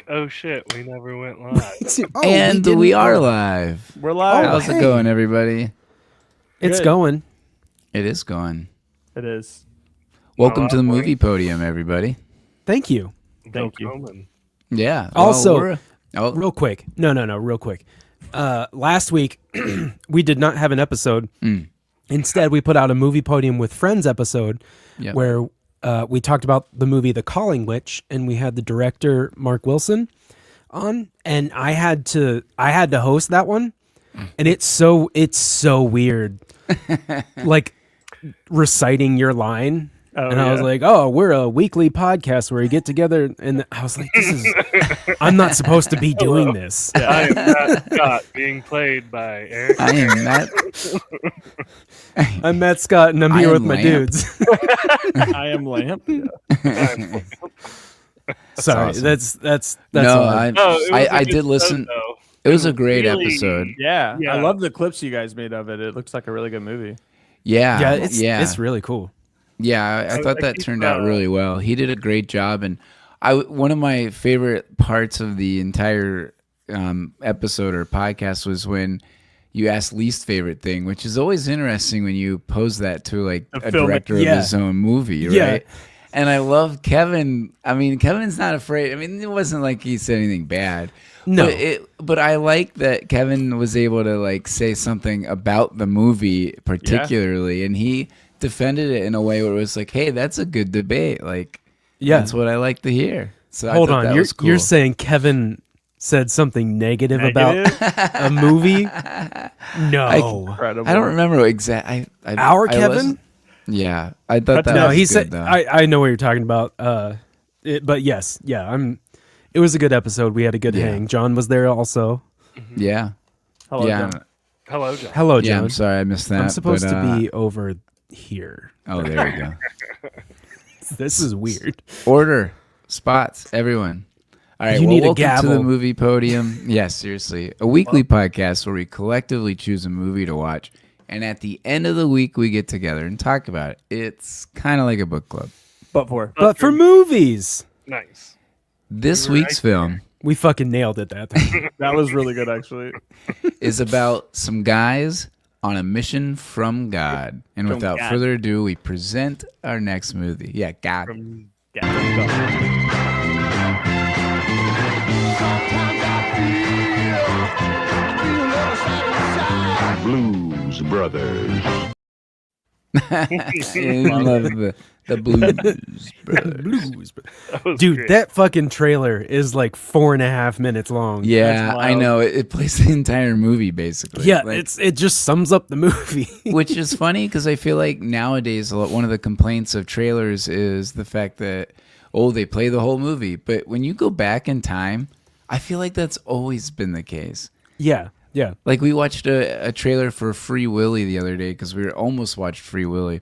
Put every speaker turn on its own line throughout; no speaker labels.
oh shit, we never went live.
And we are live.
We're live.
How's it going, everybody?
It's
Good.
going.
It is going.
It is.
Welcome to the Movie Podium, everybody.
Thank you.
Thank you.
Coleman.
Yeah.
Also,
well,
real quick. No, real quick. Last week, we did not have an episode. Instead, we put out a Movie Podium with Friends episode
Yep.
where we talked about the movie The Calling Witch, and we had the director, Mark Wilson, on, and I had to host that one, and it's so weird. Like reciting your line. And I was like, oh, we're a weekly podcast where we get together. And I was like, I'm not supposed to be doing this.
Yeah, I am Matt Scott, being played by Eric.
I am Matt.
I'm Matt Scott, and I'm here with my
Lamp.
dudes.
I am Lamp.
Sorry,
awesome.
that's
No,
all.
I did listen. It was a great episode.
Yeah.
Yeah.
I love the clips you guys made of it. It looks like a really good movie.
Yeah.
it's really cool.
Yeah, I thought that turned out really well. He did a great job, and one of my favorite parts of the entire episode or podcast was when you asked least favorite thing, which is always interesting when you pose that to like a director of his own movie, right?
Yeah.
And I love Kevin. I mean, Kevin's not afraid. I mean, it wasn't like he said anything bad.
No.
But I like that Kevin was able to like say something about the movie particularly, and he defended it in a way where it was like, hey, that's a good debate. Like, that's what I like to hear. So
Hold
I thought
on,
that was cool.
you're saying Kevin said something negative about a movie? No,
Incredible.
I don't remember exactly.
Our Kevin?
Yeah, I thought that
No,
was
he
good,
said.
though.
I know what you're talking about. But yes, yeah, It was a good episode. We had a good hang. John was there also.
Yeah.
Hello,
Yeah.
John.
Hello, John.
Hello, John.
Yeah, I'm sorry I missed that.
I'm supposed
but,
to be over here.
Oh, there we go.
This is weird.
Order spots, everyone. All right,
You need a
welcome to the
gavel.
Movie Podium. Yes, seriously, a weekly podcast where we collectively choose a movie to watch, and at the end of the week, we get together and talk about it. It's kind of like a book club.
But for
But for movies,
Nice.
This week's film
we fucking nailed it that time.
that was really good, actually.
is about some guys on a mission from God. And without
God.
further ado, we present our next movie. Yeah, God.
Blues Brothers.
I love the blues, bro.
Blues.
That was
Dude,
great.
that fucking trailer is like 4.5 minutes long.
Yeah,
That's
I
wild.
know. It plays the entire movie, basically.
Yeah,
Like,
it just sums up the movie.
which is funny because I feel like nowadays one of the complaints of trailers is the fact that, they play the whole movie. But when you go back in time, I feel like that's always been the case.
yeah.
Like we watched a trailer for Free Willy the other day because we almost watched Free Willy.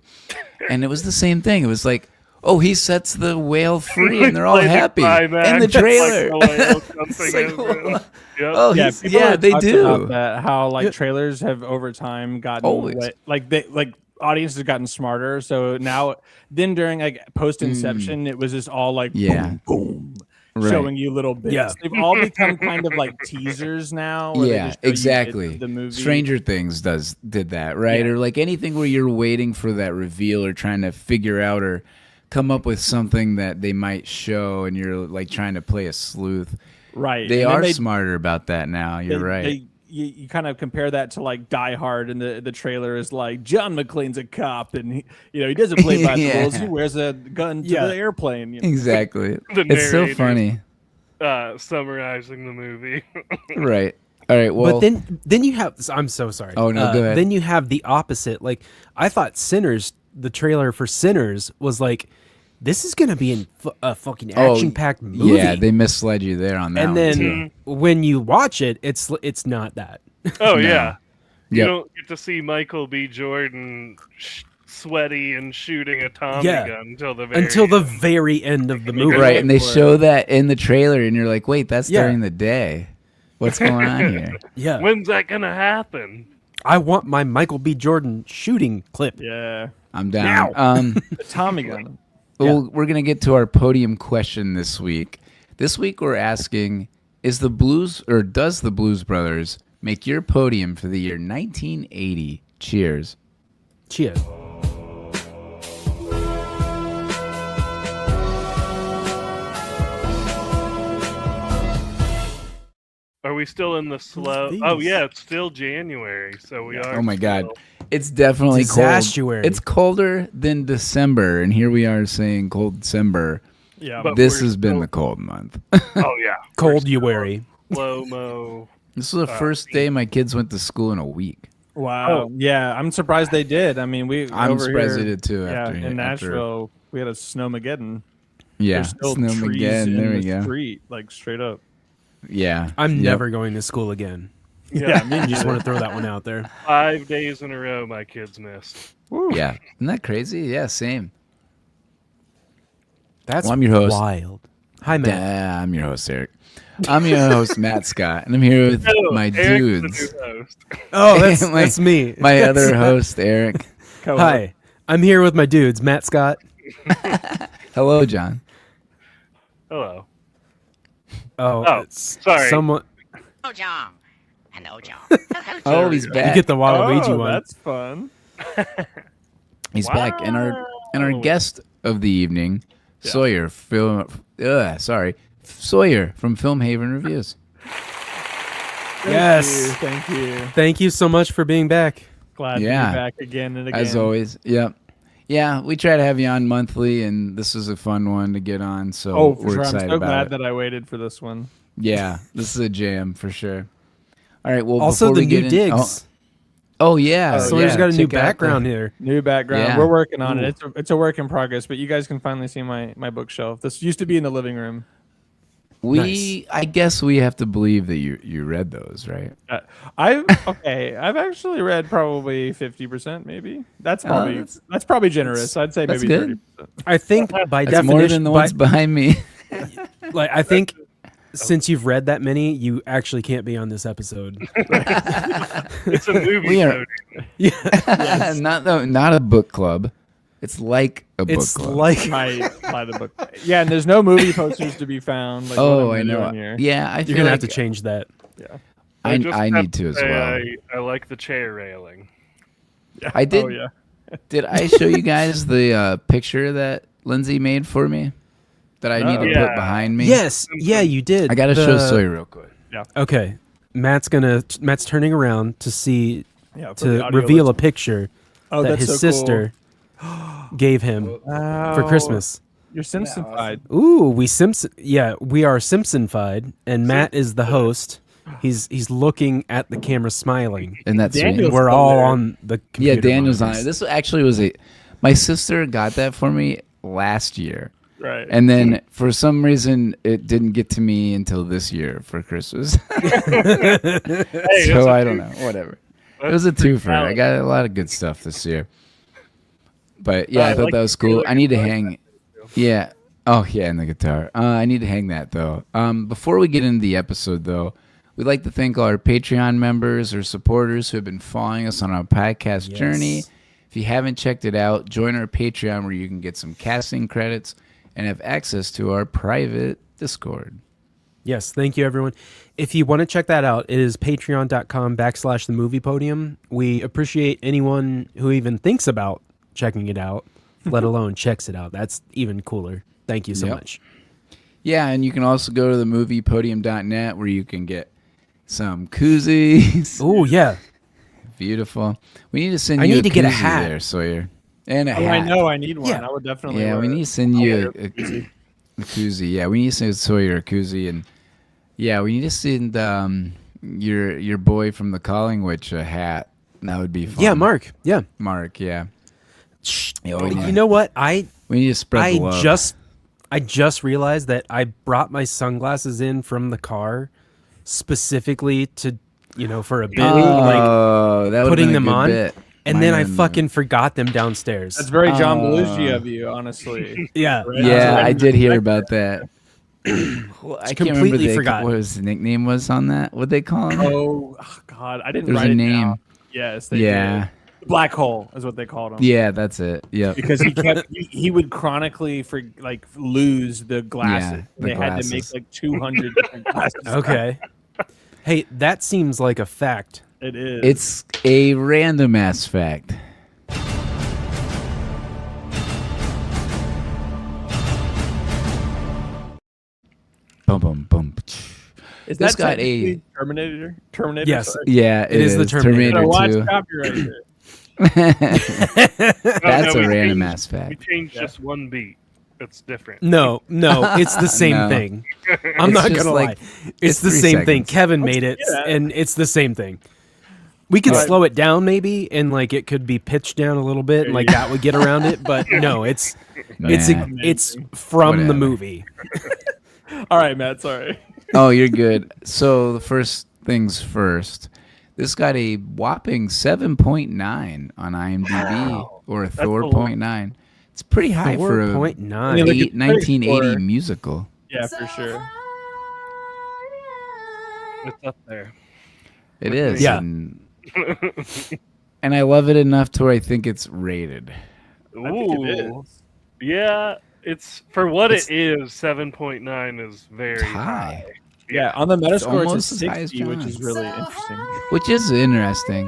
And it was the same thing. It was like, he sets the whale free and they're all
Like the
happy.
climax,
In the trailer.
like the whale something
It's like,
is, yeah. Yep.
oh,
Yeah,
he's-
people
yeah,
have
they
talked
do.
about that, how like trailers have over time gotten
Always.
like audiences have gotten smarter. So now, then during like post Inception, it was just all like
Yeah.
boom,
Right.
showing you little bits.
Yeah.
They've all become kind of like teasers now. where they
Yeah,
just show you
exactly.
bits of the movie.
Stranger Things did that, right?
Yeah.
Or like anything where you're waiting for that reveal or trying to figure out or come up with something that they might show, and you're like trying to play a sleuth.
Right.
They
And then
are smarter about that now. You're right.
You kind of compare that to like Die Hard, and the trailer is like John McClane's a cop, and he doesn't play by the
Yeah.
rules. He wears a gun to
Yeah.
the airplane. You know?
Exactly.
The
It's so
narrator.
funny.
Summarizing the movie.
Right. All right. Well,
But then you have. I'm so sorry.
Oh, no, go ahead.
Then you have the opposite. Like I thought, Sinners. The trailer for Sinners was like, this is gonna be a fucking action-packed movie.
yeah, they misled you there on that
and
one,
then
too.
when you watch it, it's not that.
Oh, yeah. You
Yep.
don't get to see Michael B. Jordan sweaty and shooting a Tommy
Yeah.
gun until the very
very end of the movie.
Right, and they
for it.
show that in the trailer, and you're like, wait, that's
Yeah.
during the day. What's going on here?
Yeah.
When's that gonna happen?
I want my Michael B. Jordan shooting clip.
Yeah,
I'm down.
the Tommy gun.
Well, we're going to get to our podium question this week. This week we're asking, does the Blues Brothers make your podium for the year 1980? Cheers.
Cheers.
Are we still in the slow?
these?
Oh yeah, it's still January, so we are.
Oh my God.
still-
It's definitely cold.
Disastuary.
It's colder than December, and here we are saying cold December.
Yeah.
But
This
we're
has been
still-
the cold month.
Oh yeah,
Cold you worry.
slow-mo.
This was the first day my kids went to school in a week.
Wow.
Oh.
Yeah, I'm surprised they did. I mean,
I'm
over
surprised
here,
they did too.
Yeah,
After,
in
after-
Nashville, we had a snowmageddon.
Yeah,
There's still
Snowmageddon,
trees in
there we
the
go.
street, like straight up.
Yeah,
I'm
Yep.
never going to school again.
Yeah, me
Just
neither.
want to throw that one out there.
5 days in a row, my kids missed.
Yeah, isn't that crazy? Yeah, same.
That's
Well, I'm your host.
wild. Hi, Matt.
Yeah, I'm your host, Eric. I'm your host, Matt Scott, and I'm here with
Oh,
my
Eric's the
dudes.
new host.
Oh, that's
My-
that's me.
My other host, Eric.
Co-host.
Hi, I'm here with my dudes, Matt Scott.
Hello, John.
Hello.
Oh,
Oh,
it's
sorry.
Someone
Ojong. And Ojong.
Oh, he's
you
back.
get the Waluigi
Oh,
one.
that's fun.
He's back, and our guest of the evening, Sawyer from FilmHavenReviews.
Yes.
Thank you.
Thank you so much for being back.
Glad to
Yeah.
be back again and again.
As always. Yep. Yeah, we try to have you on monthly, and this is a fun one to get on. So
Oh, for
we're
sure. I'm
excited
so
about
glad
it.
that I waited for this one.
Yeah, this is a jam for sure. All right. Well,
Also,
before
the
we get
new
in-
digs.
Oh yeah.
Sawyer's
yeah,
got a new
check out
background here.
New background.
Yeah.
We're working on
Ooh.
it. It's a work in progress, but you guys can finally see my bookshelf. This used to be in the living room.
I guess we have to believe that you read those, right?
I've actually read probably 50%, maybe. That's probably
that's-
that's probably generous. I'd say
that's
maybe
good.
30%.
I think by
That's
definition,
more than the ones behind me.
I think since you've read that many, you actually can't be on this episode.
It's a movie.
We are-
podium.
Not a book club. It's like a book
It's
club.
like
Buy the book. Yeah, and there's no movie posters to be found. Like
Oh,
what
I
am
know.
doing Here.
Yeah, I
you're
feel
gonna
like
have to change that.
I
just
I
have
need to as
say
well.
I like the chair railing.
I did.
Oh yeah.
Did I show you guys the picture that Lindsay made for me that I need to
Yeah.
put behind me?
Yes, yeah, you did.
I got to show
The-
Sawyer real quick.
Okay, Matt's turning around to see
Yeah. for
to
the audio
reveal a
listeners.
picture
Oh,
that
that's
his
so
sister gave him
cool.
for
Oh,
Christmas.
You're Simpsonified.
Ooh, we are Simpsonified, and Matt is the host. He's looking at the camera, smiling.
And that's
Daniel's
We're
still
all
there.
on the
yeah.
computer
Daniel's on it.
monitors.
This actually was my sister got that for me last year,
Right.
and then for some reason it didn't get to me until this year for Christmas.
Hey, it's
So
a
I don't
two-
know. Whatever. It
that's
was a twofer. I
valid.
got a lot of good stuff this year. But yeah, I thought
like
that was
the
cool.
trailer
I need to
you
hang. Yeah. Oh yeah, and the guitar. I need to hang that though. Before we get into the episode though, we'd like to thank all our Patreon members or supporters who have been following us on our podcast
Yes.
journey. If you haven't checked it out, join our Patreon where you can get some casting credits and have access to our private Discord.
Yes, thank you, everyone. If you want to check that out, it is patreon.com/the Movie Podium. We appreciate anyone who even thinks about checking it out, let alone checks it out. That's even cooler. Thank you so
Yep.
much.
Yeah, and you can also go to the moviepodium.net where you can get some koozies.
Oh, yeah.
Beautiful. We need to send
I
you
need to get a
koozie
hat.
there, Sawyer. And a
Oh,
hat.
I know. I need one.
Yeah.
I would definitely.
Yeah,
wear
we
it.
need to send you a koozie. Yeah, we need to send Sawyer a koozie, and yeah, we need to send your boy from the Calling Witch a hat. That would be fun.
Yeah, Mark. Yeah.
Mark. Yeah.
Shh.
Yeah, we need-
You know what? I
We need to spread the love.
just realized that I brought my sunglasses in from the car specifically to, for a bit, like,
Oh, that would've
putting
been a
them
good
on,
bit.
and then I
Mine-
fucking forgot them downstairs.
That's very John
Oh.
Belushi of you, honestly.
Yeah.
Yeah, I did hear
Respect
about that. Well, I can't remember
completely forgot.
what his nickname was on that. What they call him?
Oh God, I didn't
There's
write
a
it
name.
down. Yes. They
Yeah.
did. Black hole is what they called him.
Yeah, that's it. Yep.
Because he would chronically lose the glasses.
Yeah, the
they had to make
glasses.
like 200 different glasses.
Okay. Hey, that seems like a fact.
It is.
It's a random ass fact. Boom, boom, boom.
Is
this
that
got
technically Terminator? Terminator.
Yes.
Sorry.
Yeah,
It is the Terminator.
Gotta watch
2.
copyright here.
That's
No,
a
we
random
changed-
ass
We
fact.
changed just one beat. It's different.
No, it's the same
No.
thing. I'm
It's
not
just
gonna
like-
lie. It's the
3
same thing.
seconds.
Kevin made it,
yeah.
and it's the same thing. We could
Alright.
slow it down maybe, and like it could be pitched down a little bit, and like that would get around it. But no, it's
Nah.
it's from the
Whatever.
movie.
All right, Matt. Sorry.
Oh, you're good. So the first things first. This got a whopping 7.9 on IMDb, or a
a
Thor
lot.
0.9. It's pretty high for a
4.9.
Yeah, look at
1980
Thor.
musical.
Yeah, for sure.
It's up there.
It is.
Yeah.
And I love it enough to where I think it's rated.
I think it
Ooh.
is.
Yeah, it's for what
It's-
it is. 7.9 is very
It's high.
Yeah, on the Metascore, it's
almost
a
as high as
60, which is
John's.
really interesting.
Which is interesting.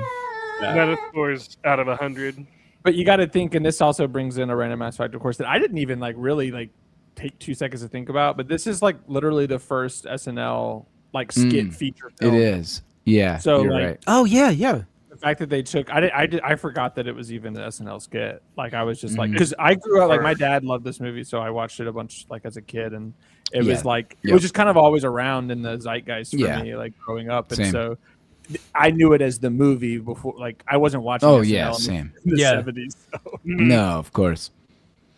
Yeah.
Metascore's out of 100.
But you got to think, and this also brings in a random ass fact, of course, that I didn't even like take 2 seconds to think about. But this is like literally the first SNL skit feature film.
It is. Yeah.
So,
you're
like,
right.
Oh yeah.
The fact that they took, I forgot that it was even the SNL skit. Like I was just like, because I grew up, like my dad loved this movie, so I watched it a bunch like as a kid, and it was like it
Yep.
was just kind of always around in the zeitgeist for
Yeah.
me, like growing up, and
Same.
so I knew it as the movie before. Like I wasn't watching.
Oh,
SNL
yeah,
in the-
same.
In the
Yeah.
70s. So.
No, of course.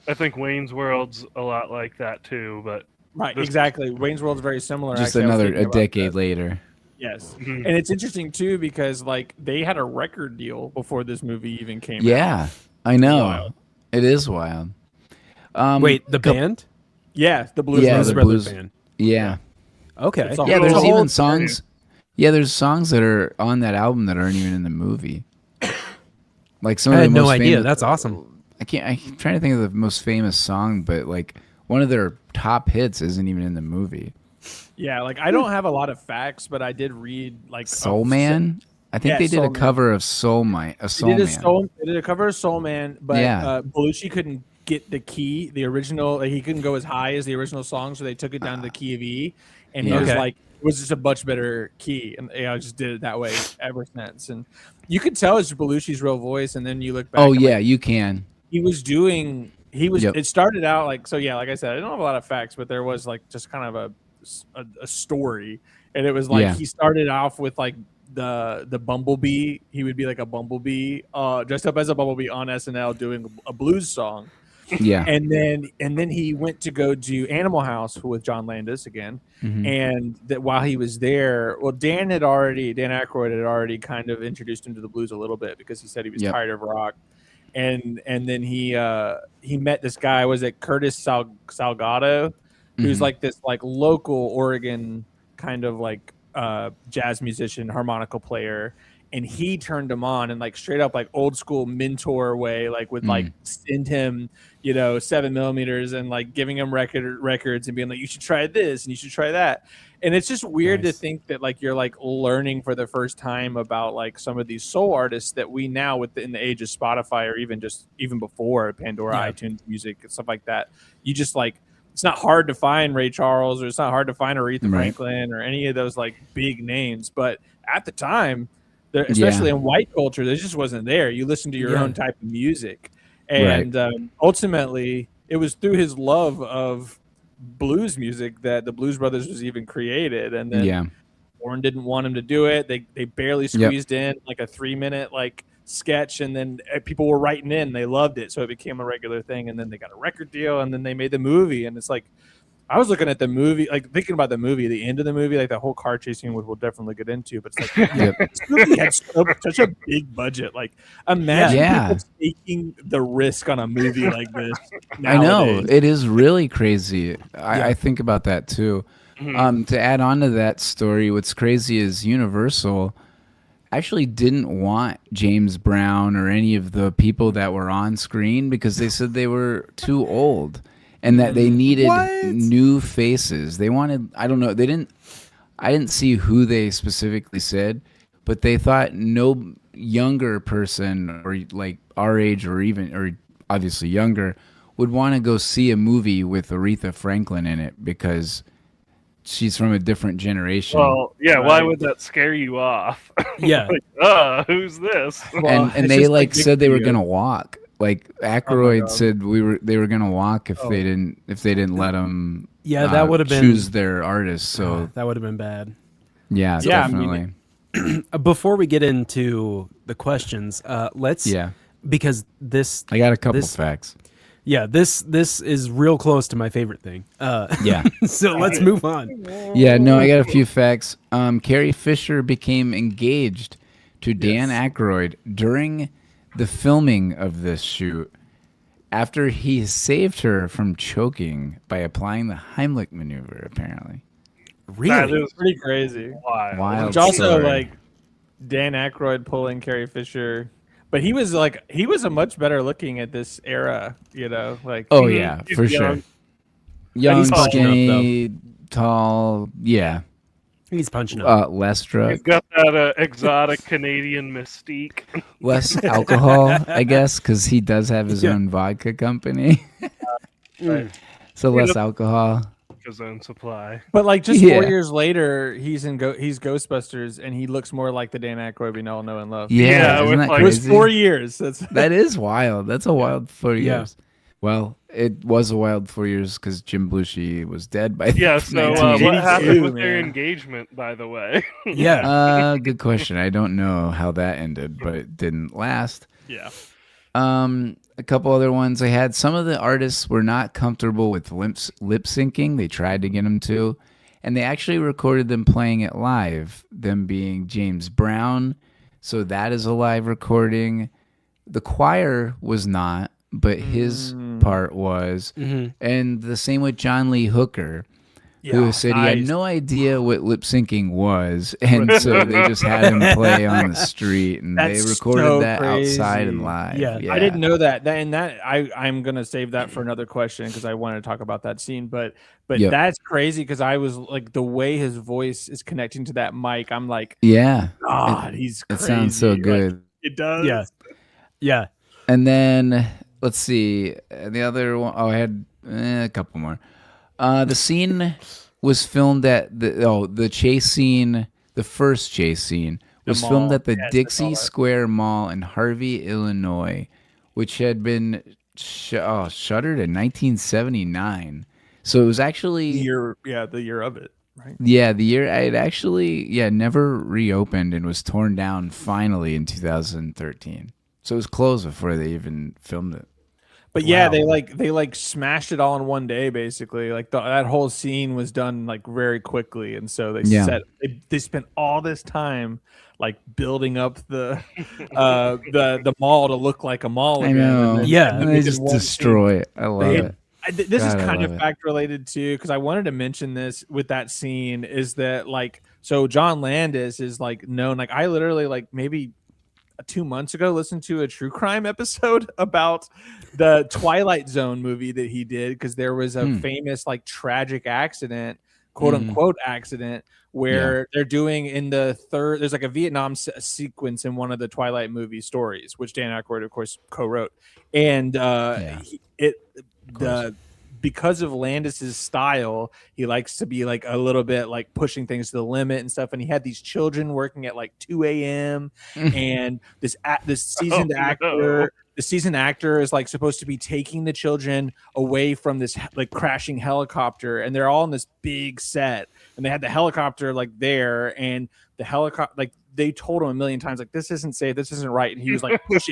I think Wayne's World's a lot like that too, but
Right,
This-
exactly. Wayne's World's very similar.
Just
actually. I was
another
thinking
a
about
decade
that.
later.
Yes,
Mhm.
and it's interesting too because like they had a record deal before this movie even came out.
Yeah, I know.
wild.
It is wild.
Wait, the band?
Yeah, the Blues
Yeah,
Brothers.
the
Brothers
blues-
band.
Yeah.
Okay.
It's a
Yeah,
whole-
there's
it's a whole
even songs. Yeah, there's songs that are on that album that aren't even in the movie. Like some
I
of the
had no
most
idea.
famous-
That's awesome.
I'm trying to think of the most famous song, but like one of their top hits isn't even in the movie.
Yeah, like I don't have a lot of facts, but I did read like
Soul Man. I think
Yeah,
they did
Soul
a
Man.
cover of Soul Man.
They did a cover of Soul Man, but
Yeah.
Belushi couldn't get the key, the original. Like, he couldn't go as high as the original song, so they took it down to the key of E, and he
Yeah.
was
Okay.
like, it was just a much better key, and I just did it that way ever since. And you could tell it's Belushi's real voice, and then you look back.
Oh
and,
yeah,
like,
you can.
he was doing. He was.
Yep.
It started out like so. Yeah, like I said, I don't have a lot of facts, but there was like just kind of a story, and it was like
Yeah.
he started off with like the bumblebee. He would be like a bumblebee, dressed up as a bumblebee on SNL doing a blues song,
Yeah.
and then he went to go do Animal House with John Landis again,
Mhm.
and that while he was there, well, Dan Aykroyd had already kind of introduced him to the blues a little bit because he said he was
Yep.
tired of rock. And then he met this guy, was it Curtis Salgado, who's
Mhm.
like this like local Oregon kind of like jazz musician, harmonica player, and he turned him on and like straight up like old school mentor way, like would like send him 7mm and like giving him records and being like, you should try this and you should try that. And it's just weird to
Nice.
think that like you're like learning for the first time about like some of these soul artists that we now in the age of Spotify or even before Pandora,
Yeah.
iTunes Music and stuff like that. You just like, it's not hard to find Ray Charles or it's not hard to find Aretha
Right.
Franklin or any of those like big names. But at the time, especially in white culture, there just wasn't there. You listen to your
Yeah.
own type of music. And ultimately, it was through his love of blues music that the Blues Brothers was even created. And then
Yeah.
Warren didn't want him to do it. They barely squeezed in like a 3-minute like sketch, and then people were writing in. They loved it, so it became a regular thing. And then they got a record deal, and then they made the movie. And it's like, I was looking at the movie, like thinking about the movie, the end of the movie, like the whole car chasing, which we'll definitely get into. But it's like,
Yep.
this movie had such a big budget. Like, imagine
Yeah.
people taking the risk on a movie like this.
I know
nowadays.
it is really crazy. I think about that too. To add on to that story, what's crazy is Universal actually didn't want James Brown or any of the people that were on screen because they said they were too old and that they needed new faces. They wanted, I don't know, I didn't see who they specifically said, but they thought no younger person or like our age or obviously younger would want to go see a movie with Aretha Franklin in it because she's from a different generation.
Well, yeah, why would that scare you off?
Yeah.
Like, who's this?
And they like said they were gonna walk. Like Aykroyd said they were gonna walk if they didn't let them
that would have been
choose their artists. So
that would have been bad.
Yeah, definitely.
Before we get into the questions, let's because this
I got a couple facts.
Yeah, this is real close to my favorite thing.
Yeah.
So let's move on.
Yeah, no, I got a few facts. Carrie Fisher became engaged to Dan Aykroyd during the filming of this shoot after he saved her from choking by applying the Heimlich maneuver, apparently.
Really?
That is
Pretty crazy.
Wild
Which also
story.
like Dan Aykroyd pulling Carrie Fisher. But he was a much better looking at this era, you know, like
Oh yeah, for sure. Young,
He's punching up,
skinny, tall, yeah.
He's punching up.
Less
He's
drug,
got that exotic Canadian mystique.
less alcohol, I guess, because he does have his own vodka company. So less alcohol.
His own supply.
But like just 4 years later, he's Ghostbusters, and he looks more like the Dan Aykroyd we all know and love.
Yeah,
with
isn't that
like-
It was
crazy?
4 years.
That is wild. That's a wild 4
Yeah.
years. Well, it was a wild 4 years because Jim Belushi was dead by
Yeah, so what
1982.
happened with their
man.
engagement, by the way?
Yeah.
Good question. I don't know how that ended, but it didn't last.
Yeah.
A couple other ones I had. Some of the artists were not comfortable with lip syncing. They tried to get them to, and they actually recorded them playing it live. Them being James Brown, so that is a live recording. The choir was not, but his part was, and the same with John Lee Hooker. Who said he had no idea what lip syncing was, and so they just had him play on the street, and they recorded that outside and live.
Yeah.
I didn't know that. I'm gonna save that for another question because I want to talk about that scene. But
Yep.
that's crazy because I was like the way his voice is connecting to that mic. I'm like,
Yeah,
God, he's
it
crazy.
sounds so
Like,
good.
it does.
Yeah. Yeah.
And then let's see the other one. Oh, I had a couple more. The scene was filmed at the chase scene. The first chase scene was filmed at the Dixie Square Mall in Harvey, Illinois, which had been shuttered in 1979. So it was actually
The year of it, right?
Yeah, the year it actually never reopened and was torn down finally in 2013. So it was closed before they even filmed it.
But yeah, they smashed it all in one day, basically. Like that whole scene was done like very quickly, and so they spent all this time like building up the mall to look like a mall again.
I know.
And then
they just destroy it. I love it.
This is
God, I
kind of
love it.
fact related too, because I wanted to mention this with that scene is that like so John Landis is like known. Like I literally like maybe 2 months ago listened to a true crime episode about the Twilight Zone movie that he did because there was a famous like tragic accident, quote unquote accident, where they're doing in the third. There's like a Vietnam sequence in one of the Twilight movie stories, which Dan Aykroyd, of course, co-wrote, and because of Landis's style, he likes to be like a little bit like pushing things to the limit and stuff. And he had these children working at like 2 a.m. and this seasoned actor. The seasoned actor is like supposed to be taking the children away from this like crashing helicopter, and they're all in this big set, and they had the helicopter like there, and the helicopter like they told him a million times like this isn't safe, this isn't right, and he was like push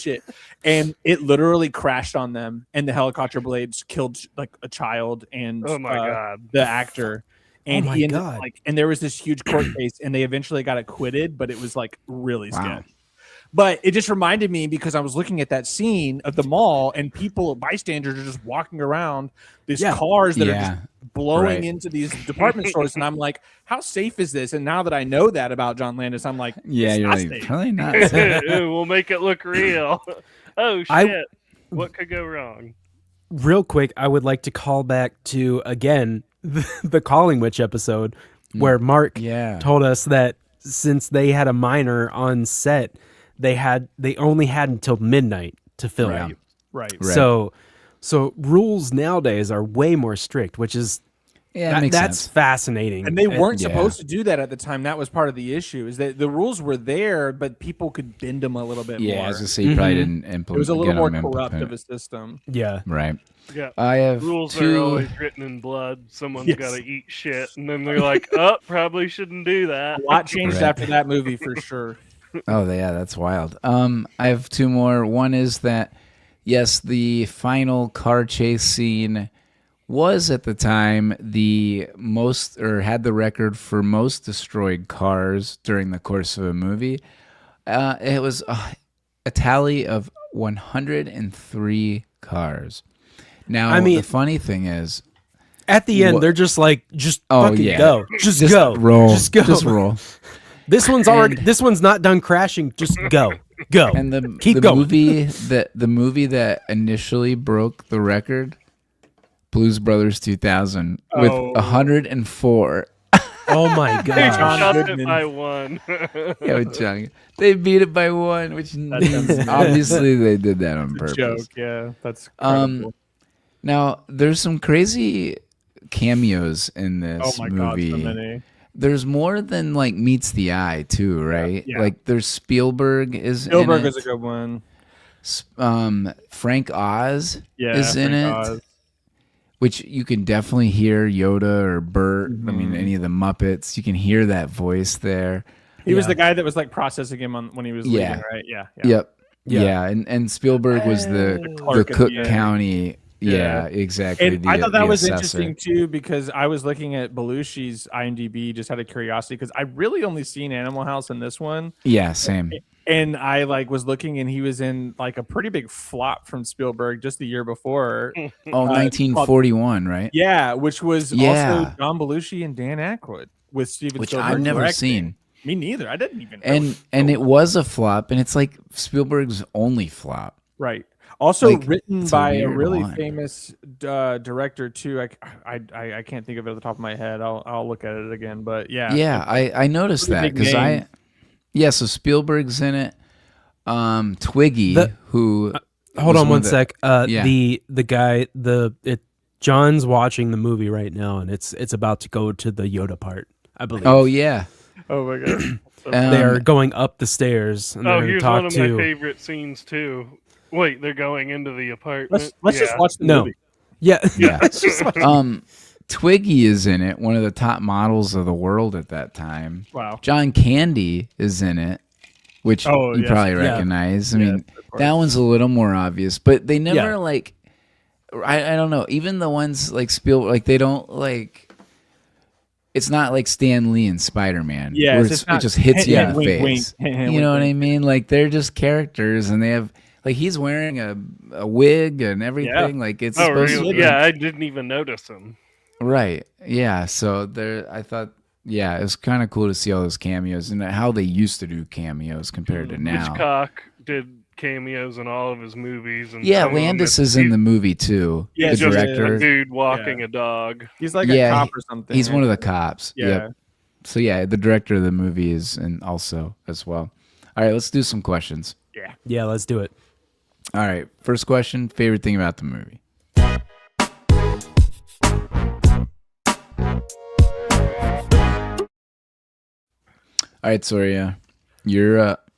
it, and it literally crashed on them, and the helicopter blades killed like a child and
God,
the actor. And
Oh my
he ended
God.
up, like, and there was this huge court case, and they eventually got acquitted, but it was like really sketchy. But it just reminded me because I was looking at that scene of the mall and bystanders are just walking around these cars that are just blowing into these department stores. And I'm like, how safe is this? And now that I know that about John Landis, I'm like,
you're
not
like,
safe.
probably not.
We'll make it look real. Oh, shit. What could go wrong?
Real quick, I would like to call back to, again, the Calling Witch episode where Mark told us that since they had a minor on set, they only had until midnight to film.
Right.
So rules nowadays are way more strict, which is that's
sense.
fascinating.
And they weren't supposed to do that at the time. That was part of the issue, is that the rules were there, but people could bend them a little bit more.
Yeah, I was gonna say you probably didn't implement.
It was a little more corrupt of a system.
Yeah.
Right.
Yeah.
I have
rules
two...
are always written in blood. Someone's got to eat shit, and then they're like, "Oh, probably shouldn't do that."
A lot changed after that movie for sure.
Oh yeah, that's wild. I have two more. One is that yes, the final car chase scene was at the time the most, or had the record for most destroyed cars during the course of a movie. It was a tally of 103 cars. Now, I mean, the funny thing is,
at the end, they're just like, fucking go. Just go.
Roll.
Just go.
Just roll.
This one's this one's not done crashing. Just go.
And
keep going.
The movie that initially broke the record, Blues Brothers 2000, with 104.
Oh my god!
They shot it by one.
With John. They beat it by one, which obviously they did that on purpose.
Joke, yeah, that's incredible.
Now there's some crazy cameos in this movie.
God, so many.
There's more than like meets the eye too, right?
Yeah.
Like there's Spielberg is
a good one.
Frank Oz
Frank
is in it.
Oz.
Which you can definitely hear Yoda or Bert. I mean, any of the Muppets. You can hear that voice there.
He was the guy that was like processing him when he was leaving, right?
Yep. Yeah. And Spielberg was the Cook County. Yeah, exactly.
And I thought that was interesting too, because I was looking at Belushi's IMDb just out of curiosity, because I really only seen Animal House in this one.
Yeah, same.
And I was looking, and he was in like a pretty big flop from Spielberg just the year before.
1941, right?
Yeah, which was also John Belushi and Dan Aykroyd with Steven Spielberg.
I've never seen.
Me neither. I didn't even know.
And it was a flop, and it's like Spielberg's only flop.
Right. Also written by a really famous director too. I can't think of it at the top of my head. I'll look at it again. But yeah.
Yeah, I noticed that because so Spielberg's in it. Twiggy, who
hold on one sec. The guy John's watching the movie right now, and it's about to go to the Yoda part, I believe.
Oh yeah.
Oh my god.
They're going up the stairs. And
here's one of my favorite scenes too. Wait, they're going into the apartment.
Let's just watch the movie.
Yeah.
Let's just watch
Twiggy is in it, one of the top models of the world at that time.
Wow.
John Candy is in it, which you probably recognize. I mean, that one's a little more obvious, but they never I don't know. Even the ones like Spielberg, like they don't like. It's not like Stan Lee and Spider-Man.
Yeah,
it just hits you in the face. You know what I mean? Like they're just characters, and they have. Like he's wearing a wig and everything. Yeah. Like it's supposed to be.
Yeah, I didn't even notice him.
Right. Yeah. So I thought, it was kind of cool to see all those cameos and how they used to do cameos compared to now.
Hitchcock did cameos in all of his movies. And
Landis is in the movie too.
Yeah,
the
just
director.
a dude walking a dog.
He's like a cop or something.
He's one of the cops.
Yeah.
Yep. So the director of the movie is and also as well. All right, let's do some questions.
Yeah.
Yeah, let's do it.
All right, first question, favorite thing about the movie? All right, Sawyer, you're up.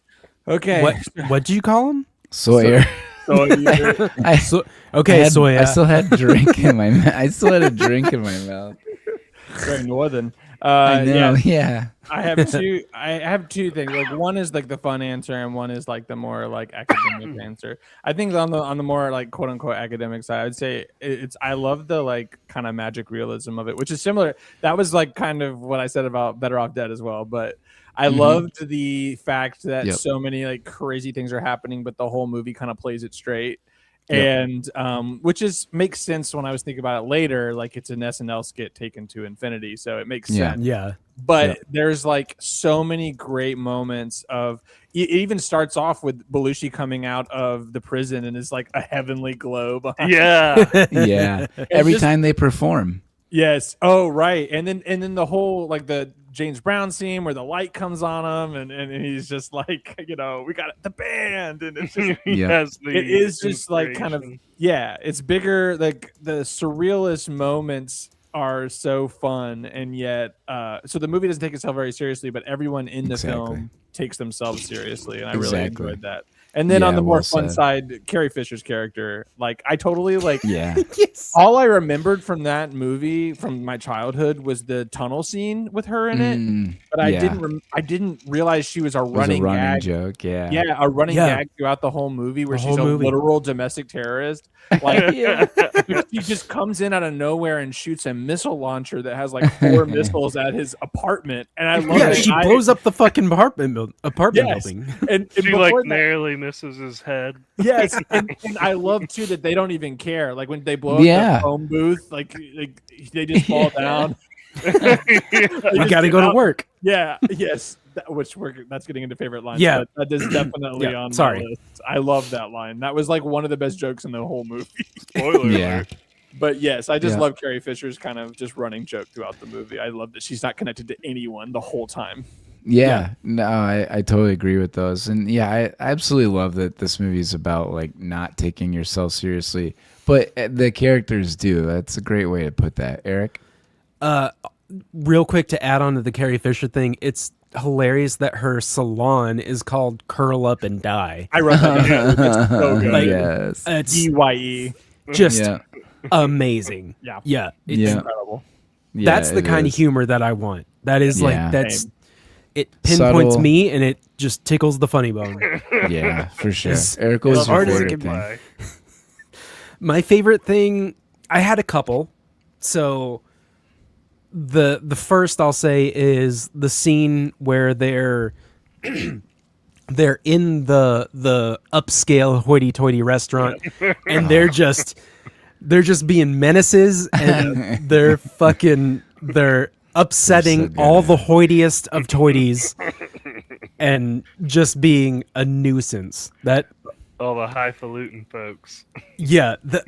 Okay.
What did you call him?
Sawyer.
Sawyer.
Sawyer.
I still had a drink in my mouth.
Very northern.
I know.
Yeah.
Yeah.
I have two things. Like one is like the fun answer, and one is like the more like academic answer. I think on the more like quote unquote academic side, I would say it's I love the like kind of magic realism of it, which is similar. That was like kind of what I said about Better Off Dead as well. But I loved the fact that so many like crazy things are happening, but the whole movie kind of plays it straight. And which makes sense when I was thinking about it later. Like it's an SNL skit taken to infinity, so it makes sense.
Yeah.
But there's like so many great moments of it even starts off with Belushi coming out of the prison and is like a heavenly glow behind.
Yeah. Every time they perform.
Yes. Oh, right. And then the whole like the James Brown scene where the light comes on him and he's just like, we got the band, and it's just it is just like kind of it's bigger. Like the surrealist moments are so fun, and yet so the movie doesn't take itself very seriously, but everyone in the film takes themselves seriously, and I really enjoyed that. And then on the more fun side, Carrie Fisher's character, like I totally like. All I remembered from that movie from my childhood was the tunnel scene with her in it, but I didn't realize she was a running gag
joke.
A running gag throughout the whole movie, where she's a literal domestic terrorist. Like she just comes in out of nowhere and shoots a missile launcher that has like 4 missiles at his apartment, and I love it.
She blows up the fucking apartment building,
and
she like narrowly misses his head.
Yes, and I love too that they don't even care. Like when they blow up the phone booth, like they just fall down.
You got to go to work.
Yeah. Yes. That's getting into favorite lines.
Yeah.
But that is definitely on my list. I love that line. That was like one of the best jokes in the whole movie.
Spoiler alert.
But yes, I just love Carrie Fisher's kind of just running joke throughout the movie. I love that she's not connected to anyone the whole time.
No, I totally agree with those. And I absolutely love that this movie is about like not taking yourself seriously, but the characters do. That's a great way to put that. Eric?
Real quick to add on to the Carrie Fisher thing, it's hilarious that her salon is called Curl Up and Die.
I wrote that down. It's so good.
Like, yes.
It's
DYE.
Just amazing. It's
incredible.
That's the kind of humor that I want. That is it pinpoints
subtle.
Me, and it just tickles the funny bone.
Yeah, for sure. Eric, what's your favorite thing?
My favorite thing, I had a couple. So the first I'll say is the scene where they're in the upscale hoity-toity restaurant, and they're just being menaces, and they're upsetting all the hoitiest of toities and just being a nuisance. That
all the highfalutin folks.
Yeah, the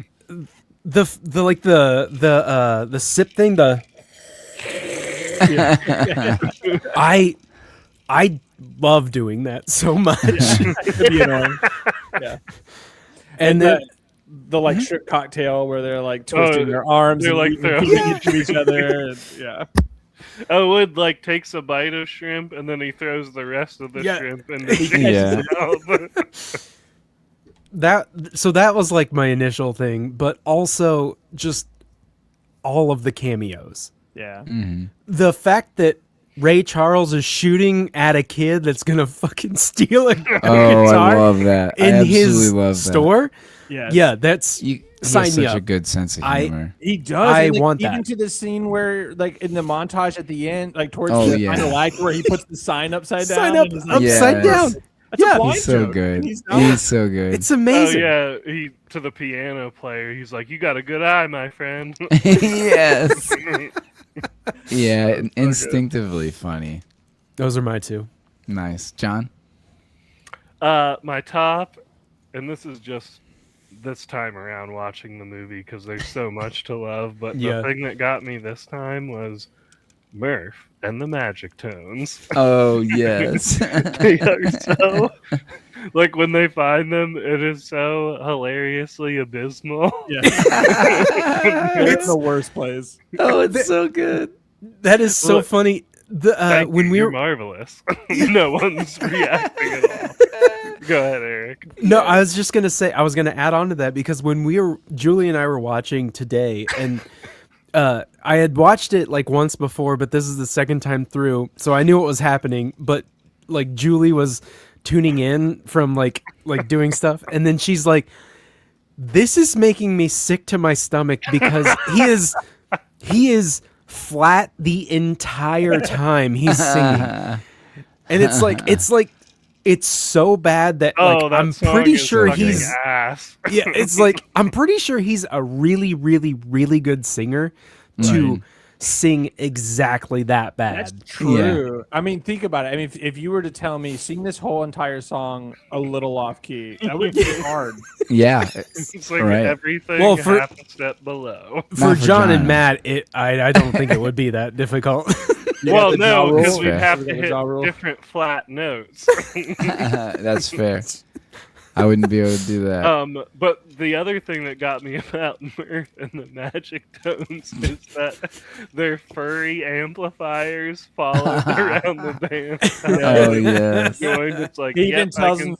sip thing. I love doing that so much.
It could be annoying. And then the like strip cocktail where they're like twisting their arms,
they're
and
like throwing
it to each other.
Wood like takes a bite of shrimp and then he throws the rest of the shrimp and
that was like my initial thing, but also just all of the cameos. The fact that Ray Charles is shooting at a kid that's gonna fucking steal a guitar.
I love that.
In his store. That's sign me
such
up.
A good sense of humor.
He does.
I want that.
Even to the scene where, like, in the montage at the end, like towards the final act, where he puts the sign upside down.
Sign up upside down.
He's so good. He's so good.
It's amazing.
He to the piano player. He's like, "You got a good eye, my friend."
Yes. Instinctively funny.
Those are my two.
Nice, John.
My top, and this is just this time around watching the movie because there's so much to love. But the thing that got me this time was Murph and the Magic Tones.
Oh yes.
They are so like when they find them, it is so hilariously abysmal.
It's the worst place.
Oh, it's so good.
That is so funny.
You're marvelous. No one's reacting at all. Go ahead, Eric.
No, I was just gonna say I was gonna add on to that because when Julie and I were watching today, and I had watched it like once before, but this is the second time through, so I knew what was happening. But like Julie was tuning in from like doing stuff, and then she's like, "This is making me sick to my stomach because he is flat the entire time he's singing, and it's so bad that like I'm pretty sure he's
ass.
Yeah, it's like I'm pretty sure he's a really, really, really good singer to sing exactly that bad.
That's true. Yeah. I mean, think about it. I mean, if you were to tell me sing this whole entire song a little off key, that would be hard.
Yeah,
it's like everything half a step below.
For John and Matt, I don't think it would be that difficult.
Well, no, because we'd have to hit different flat notes.
That's fair. I wouldn't be able to do that.
But the other thing that got me about Mirth and the Magic Tones is that their furry amplifiers followed around the band.
Oh yes.
It's like
he even tells him,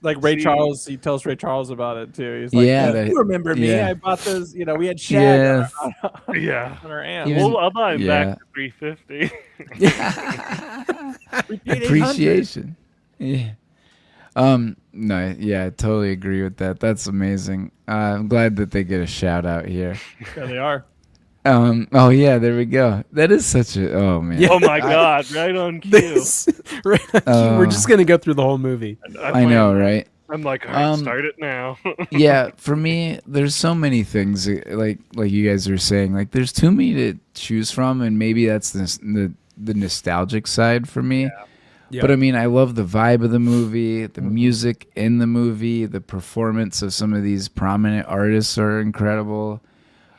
like Ray Charles. He tells Ray Charles about it too. He's like, you remember me? I bought those. You know, we had Shag on our amp.
Well, I'll buy him back for $350.
Appreciation. Yeah. No, yeah, I totally agree with that. That's amazing. I'm glad that they get a shout out here.
Yeah, they are.
Oh yeah, there we go. That is such a man.
Yeah. Oh my god, right on cue.
We're just gonna go through the whole movie.
I know, right?
I'm like, all right, start it now.
Yeah, for me, there's so many things like you guys were saying. Like, there's too many to choose from, and maybe that's the nostalgic side for me. Yeah. But I mean, I love the vibe of the movie, the music in the movie, the performance of some of these prominent artists are incredible.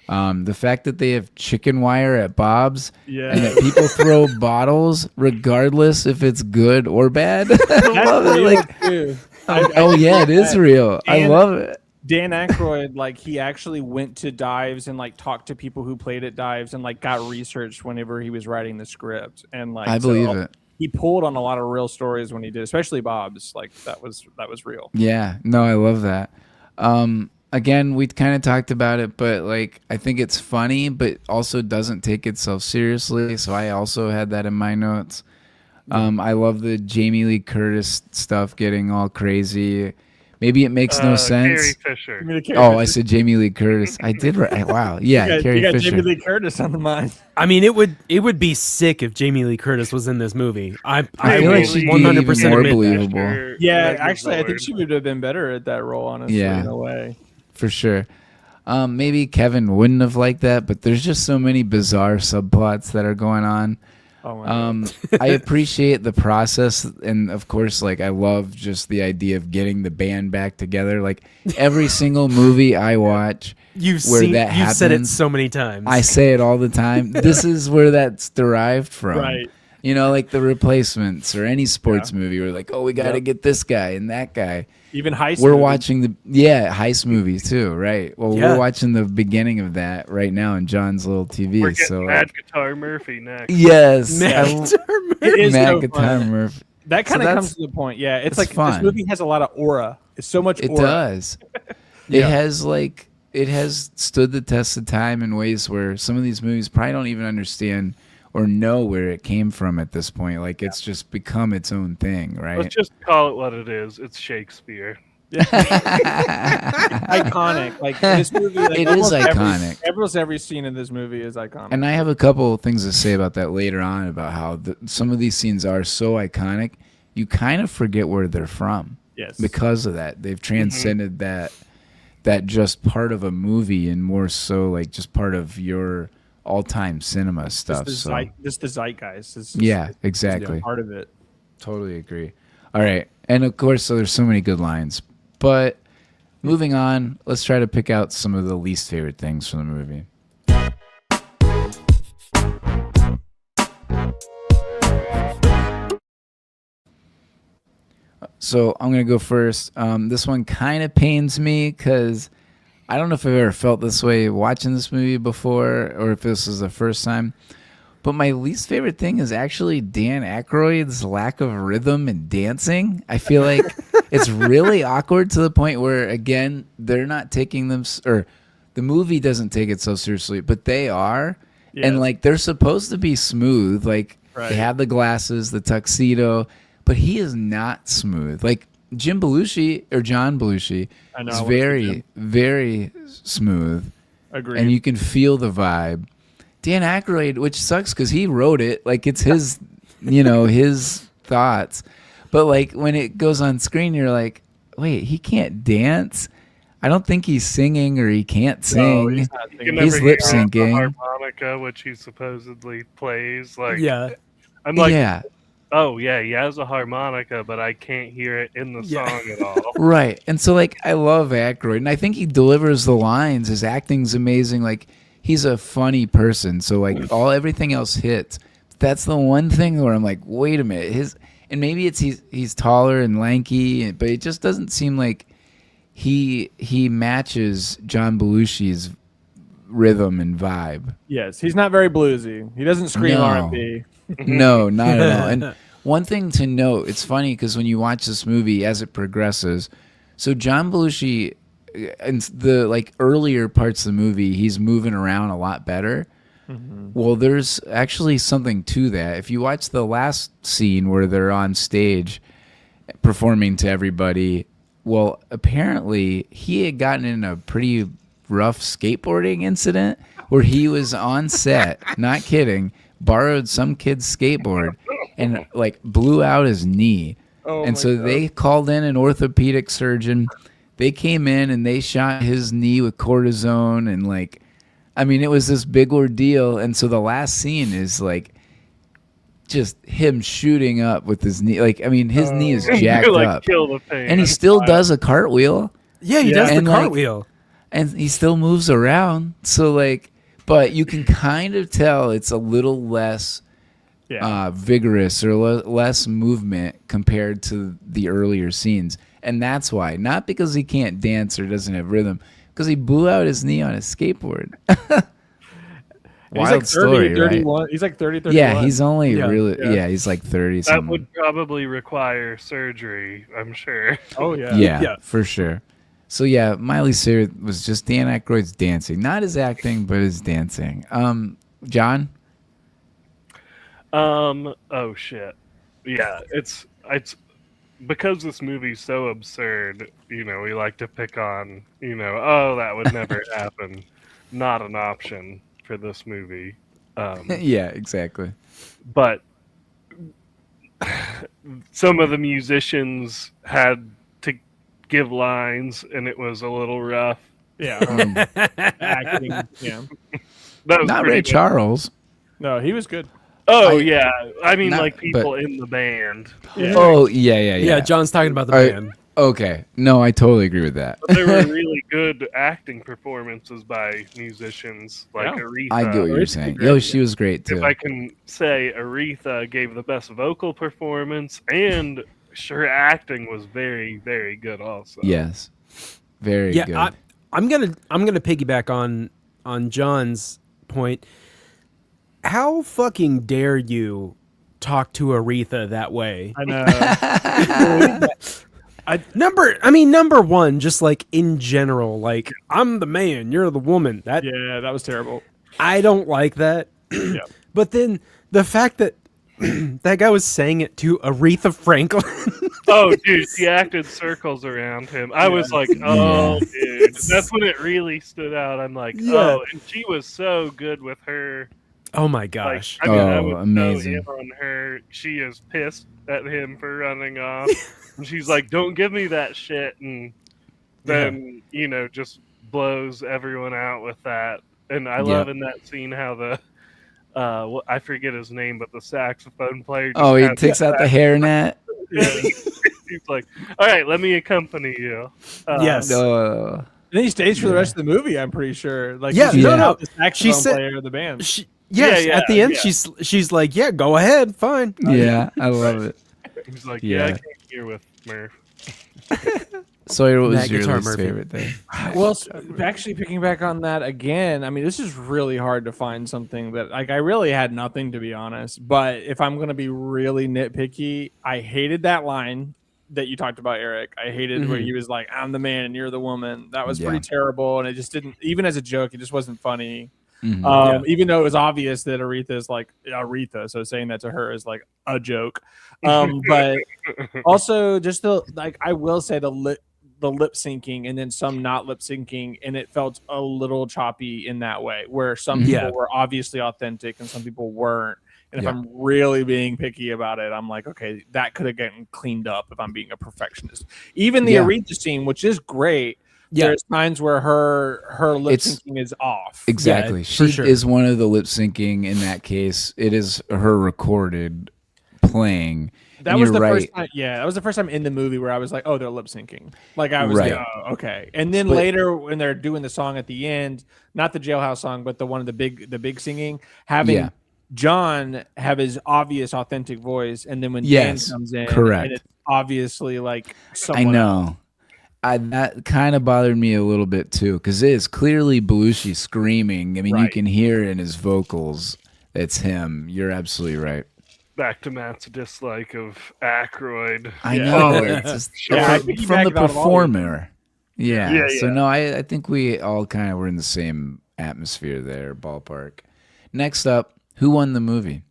The fact that they have chicken wire at Bob's and that people throw bottles regardless if it's good or bad. I love it. Like, oh yeah, it is real. I love it.
Dan Aykroyd, like, he actually went to dives and like talked to people who played at dives and like got researched whenever he was writing the script. And like,
I believe it.
He pulled on a lot of real stories when he did, especially Bob's. Like, that was real.
Yeah, no, I love that. Again, we kind of talked about it, but like, I think it's funny, but also doesn't take itself seriously. So I also had that in my notes. I love the Jamie Lee Curtis stuff getting all crazy. Maybe it makes no sense.
Carrie Fisher.
I said Jamie Lee Curtis. I did right. Wow. Yeah, Carrie
Fisher.
Fisher.
Jamie Lee Curtis on the mind.
I mean, it would be sick if Jamie Lee Curtis was in this movie. I
feel like she'd 100% be even more believable.
Yeah, actually, I think she would have been better at that role, honestly, in a way.
For sure. Maybe Kevin wouldn't have liked that, but there's just so many bizarre subplots that are going on. I appreciate the process, and of course, like, I love just the idea of getting the band back together. Like, every single movie I watch, you've
said it so many times.
I say it all the time. This is where that's derived from.
Right.
You know, like The Replacements or any sports movie. We're like, we got to get this guy and that guy.
Even heist
We're watching heist movies too, right? Well, we're watching the beginning of that right now in John's little TV.
We're getting Mad Guitar Murphy next.
Yes.
Mad
Guitar Murphy.
That kind of comes to the point. Yeah, it's like fun. This movie has a lot of aura. It's so much aura.
It does. It has stood the test of time in ways where some of these movies probably don't even understand or know where it came from at this point. Like, it's just become its own thing, right?
Let's just call it what it is. It's Shakespeare.
Iconic. Like, this movie, like,
it is iconic.
Every scene in this movie is iconic.
And I have a couple of things to say about that later on, about how some of these scenes are so iconic, you kind of forget where they're from.
Yes.
Because of that. They've transcended that just part of a movie and more so like just part of your all-time cinema stuff.
Just the zeitgeist.
Exactly.
Part of it.
Totally agree. All right. And of course, so there's so many good lines. But moving on, let's try to pick out some of the least favorite things from the movie. So I'm going to go first. This one kind of pains me because I don't know if I've ever felt this way watching this movie before or if this is the first time. But my least favorite thing is actually Dan Aykroyd's lack of rhythm and dancing. I feel like it's really awkward to the point where, again, they're not taking them, or the movie doesn't take it so seriously, but they are.
Yes.
And like they're supposed to be smooth. Like they have the glasses, the tuxedo, but he is not smooth. Like John Belushi is very, very smooth.
Agreed.
And you can feel the vibe. Dan Aykroyd, which sucks because he wrote it, like it's his, his thoughts. But like when it goes on screen, you're like, wait, he can't dance? I don't think he's singing or he can't sing.
No,
he's lip syncing.
Harmonica, which he supposedly plays. Like,
yeah.
I'm like,
yeah.
Oh yeah, he has a harmonica, but I can't hear it in the song at all.
Right. And so like I love Aykroyd, and I think he delivers the lines. His acting's amazing. Like he's a funny person. So like everything else hits. That's the one thing where I'm like, wait a minute. And maybe it's he's taller and lanky, but it just doesn't seem like he matches John Belushi's rhythm and vibe.
Yes, he's not very bluesy. He doesn't scream R&B.
No, not at all. And one thing to note, it's funny because when you watch this movie as it progresses, so John Belushi in the like earlier parts of the movie, he's moving around a lot better. Mm-hmm. Well, there's actually something to that. If you watch the last scene where they're on stage performing to everybody, well, apparently he had gotten in a pretty rough skateboarding incident where he was on set, not kidding, borrowed some kid's skateboard and like blew out his knee. And so they called in an orthopedic surgeon. They came in and they shot his knee with cortisone and like, I mean, it was this big ordeal. And so the last scene is like just him shooting up with his knee. Like, I mean, his knee is jacked up.
Kill the pain.
And he still does a cartwheel.
Yeah, he does the cartwheel.
And he still moves around. So like, but you can kind of tell it's a little less vigorous or less movement compared to the earlier scenes. And that's why. Not because he can't dance or doesn't have rhythm. Because he blew out his knee on his skateboard. Wild story, right?
He's like 30, 31.
Yeah, he's only he's like 30 something.
That would probably require surgery, I'm sure.
Oh, yeah.
Yeah, for sure. So, yeah, Miley Cyrus was just Dan Aykroyd's dancing. Not his acting, but his dancing. John?
Oh, shit. Yeah, it's because this movie's so absurd, we like to pick on, that would never happen. Not an option for this movie.
Yeah, exactly.
But some of the musicians had to give lines, and it was a little rough.
Yeah. Acting, yeah.
That was
not Ray
good.
Charles.
No, he was good.
Oh, yeah. I mean, people
but,
in the band.
Yeah.
Oh, yeah.
Yeah, John's talking about the band.
Okay. No, I totally agree with that.
But there were really good acting performances by musicians like Aretha.
I get what you're saying. Yo, she was great, too.
If I can say, Aretha gave the best vocal performance, and her acting was very, very good also.
Yes. Very good.
I'm gonna piggyback on John's point. How fucking dare you talk to Aretha that way?
I know.
Number one, just like in general, like I'm the man, you're the woman. That
was terrible.
I don't like that.
Yeah.
But then the fact that that guy was saying it to Aretha Franklin.
Oh, dude, she acted circles around him. I was like, oh, dude. That's when it really stood out. I'm like, oh, and she was so good with her.
Oh my gosh!
Like, I was
amazing.
so in on her. She is pissed at him for running off, and she's like, "Don't give me that shit," and then just blows everyone out with that. And I love in that scene how the I forget his name, but the saxophone player.
Just he takes out the hairnet.
He's like, "All right, let me accompany you."
Yes.
And he stays for the rest of the movie. I'm pretty sure. Like,
no.
The saxophone player of the band.
At the end, she's like, "Yeah, go ahead, fine."
Yeah, I love it.
He's like, "Yeah, I came here with Murph."
Sawyer, what was your least favorite thing?
Well, actually, picking back on that again, I mean, this is really hard to find something that, like, I really had nothing, to be honest. But if I'm going to be really nitpicky, I hated that line that you talked about, Eric. I hated where he was like, "I'm the man and you're the woman." That was pretty terrible, and it just didn't. Even as a joke, it just wasn't funny. Even though it was obvious that Aretha is like Aretha, so saying that to her is like a joke. But also just I will say the lip syncing and then some not lip syncing, and it felt a little choppy in that way, where some people were obviously authentic and some people weren't. And if I'm really being picky about it, I'm like, okay, that could have gotten cleaned up if I'm being a perfectionist. Even the Aretha scene, which is great. There's times where her lip syncing is off.
Exactly. Yeah, she is one of the lip syncing in that case. It is her recorded playing.
That was the first time. Yeah, that was the first time in the movie where I was like, oh, they're lip syncing. Like I was like, oh, okay. And then later when they're doing the song at the end, not the Jailhouse song, but the one of the big singing, having John have his obvious authentic voice, and then when Dan comes in, and it's obviously like someone
I know. Else. That kind of bothered me a little bit too, because it is clearly Belushi screaming. I mean, you can hear in his vocals it's him. You're absolutely right.
Back to Matt's dislike of Aykroyd.
I know. It's just from the performer. Yeah. So no, I think we all kind of were in the same atmosphere there, ballpark. Next up, who won the movie?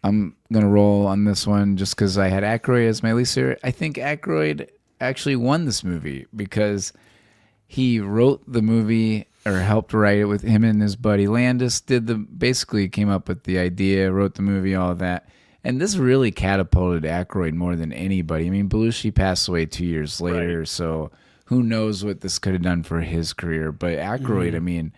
I'm going to roll on this one just because I had Aykroyd as my least favorite. I think Aykroyd actually won this movie because he wrote the movie or helped write it with him and his buddy Landis. Basically came up with the idea, wrote the movie, all of that. And this really catapulted Aykroyd more than anybody. I mean, Belushi passed away 2 years later, so who knows what this could have done for his career. But Aykroyd, I mean,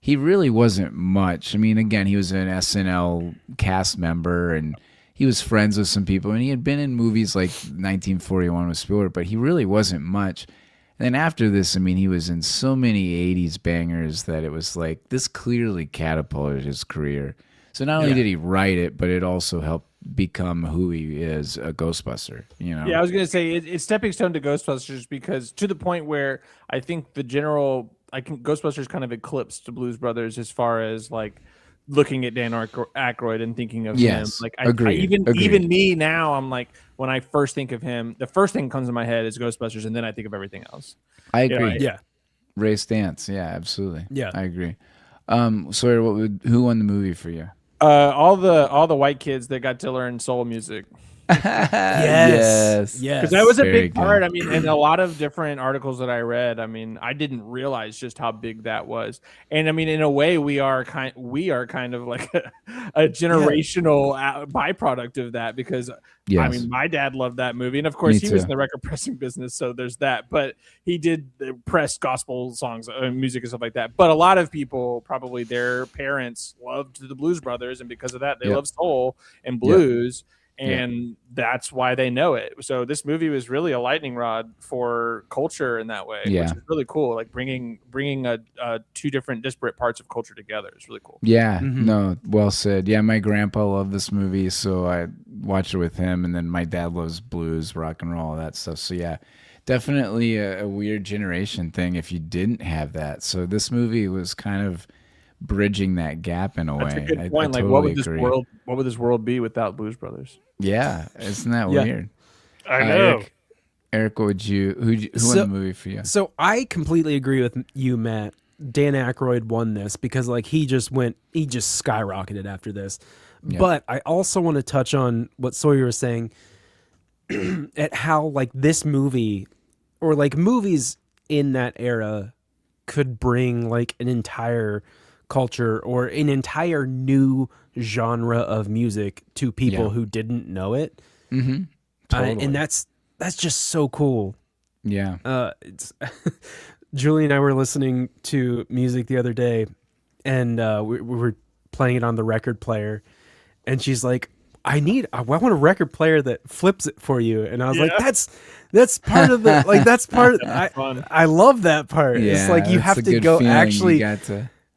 he really wasn't much. I mean, again, he was an SNL cast member, and he was friends with some people, and he had been in movies like 1941 with Spielberg, but he really wasn't much. And then after this, I mean, he was in so many 80s bangers that it was like, this clearly catapulted his career. So not only did he write it, but it also helped become who he is, a Ghostbuster, you know?
Yeah, I was going to say, it's stepping stone to Ghostbusters, because to the point where I think Ghostbusters kind of eclipsed the Blues Brothers as far as like looking at Dan Aykroyd and thinking of him. Like even me now, I'm like, when I first think of him, the first thing that comes in my head is Ghostbusters, and then I think of everything else.
I agree.
Yeah.
Ray Stantz. Yeah, absolutely.
Yeah.
I agree. Sawyer, who won the movie for you?
All the white kids that got to learn soul music.
Yes.
Because that was a big part. I mean, in a lot of different articles that I read, I mean, I didn't realize just how big that was. And I mean, in a way, we are kind of like a generational byproduct of that, because I mean, my dad loved that movie, and of course, he was in the record pressing business, so there's that. But he did press gospel songs, music, and stuff like that. But a lot of people, probably their parents, loved the Blues Brothers, and because of that, they love soul and blues. And that's why they know it. So this movie was really a lightning rod for culture in that way, which is really cool. Like bringing two different disparate parts of culture together is really cool.
Yeah, no, well said. Yeah, my grandpa loved this movie, so I watched it with him. And then my dad loves blues, rock and roll, all that stuff. So yeah, definitely a weird generation thing if you didn't have that. So this movie was kind of bridging that gap in a way.
That's a good point. Like,
totally
what would this world be without Blues Brothers?
Yeah, isn't that weird?
I know.
Eric, who won the movie for you?
So I completely agree with you, Matt. Dan Aykroyd won this because like he just skyrocketed after this. Yep. But I also want to touch on what Sawyer was saying at how like this movie or like movies in that era could bring like an entire culture or an entire new genre of music to people who didn't know it.
Mm-hmm. Totally.
And that's just so cool.
Yeah.
Julie and I were listening to music the other day, and we were playing it on the record player, and she's like, I want a record player that flips it for you. And I was like, that's part of the, like, that's part of, I love that part.
Yeah,
it's like, you have to go actually,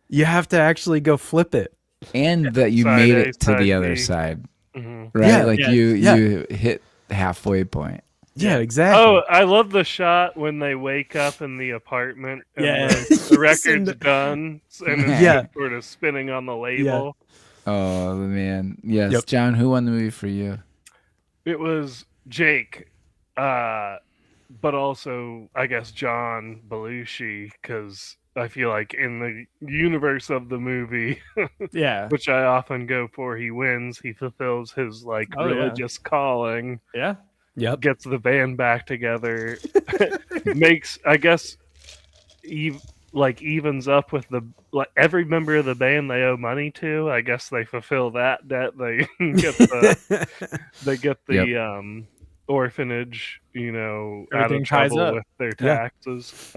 you have to actually go flip it.
And that you made it to the other side, right? Yeah, like you hit the halfway point.
Yeah, exactly.
Oh, I love the shot when they wake up in the apartment and
Yes.
the record's done and it's
Yeah.
just sort of spinning on the label.
Oh man, yes.
Yep.
John, who won the movie for you?
It was Jake, but also I guess John Belushi, because I feel like in the universe of the movie,
Yeah.
which I often go for, he wins. He fulfills his religious calling.
Yeah.
Yep.
Gets the band back together. Makes, I guess, evens up with every member of the band they owe money to. I guess they fulfill that debt. They get the orphanage, out
Everything
of
ties
trouble
up.
with their taxes.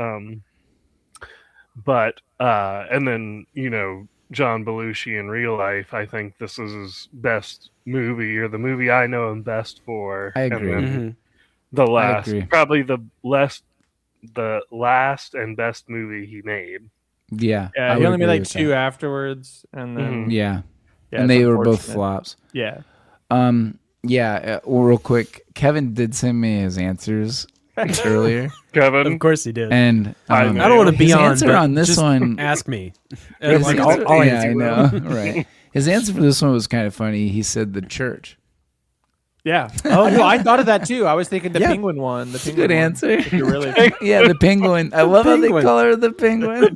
But and then John Belushi in real life, I think this is his best movie, or the movie I know him best for.
I agree.
And then
Mhm.
the last,
agree.
probably the last and best movie he made.
Yeah.
Yeah,
I
he
would
only made
agree
like
with
2
that.
afterwards, and then
Yeah.
yeah,
And
it's
they were both
unfortunate.
flops.
Yeah.
Well, real quick, Kevin did send me his answers earlier,
Kevin,
Of course he did.
and
I
I don't want to be
his
on,
answer
but
on this
just
one.
ask me.
his
Like,
answer-
I'll
yeah,
answer
I
you.
know, right? His answer for this one was kind of funny. He said the church.
Yeah.
Oh,
no, I thought of that too. I was thinking the
Yeah.
penguin one. The penguin
Good
one.
answer.
You're really
Yeah, the penguin. I love how they
penguin.
color the penguin.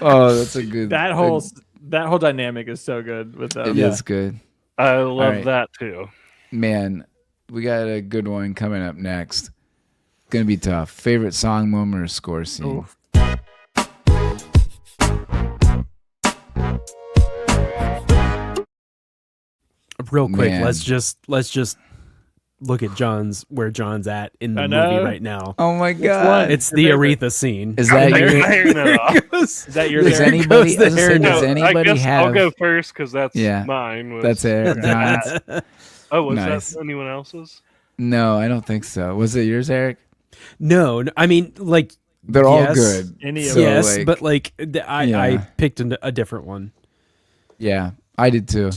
Oh, that's a good.
that whole dynamic is so good with them.
It is good.
I love
right.
that too.
Man, we got a good one coming up next. Gonna be tough. Favorite song moment or score scene?
Oof.
Real quick,
Man.
let's just look at where John's at in the
I
movie
know.
right now.
Oh my
one?
god!
It's
your
the
favorite?
Aretha scene.
Is that
I'm
your?
tearing it off.
Is that your
Does
there?
anybody?
goes the
I was gonna say,
hair
does
down.
anybody
I guess
have?
I'll go first because that's
Yeah.
mine. Was
That's it. John's.
Oh, was
Nice.
that anyone else's?
No, I don't think so. Was it yours, Eric?
No, I mean, like,
They're all
yes,
good.
Any of
So,
yes,
like,
but like, I
Yeah.
picked a different one.
yeah, I did too.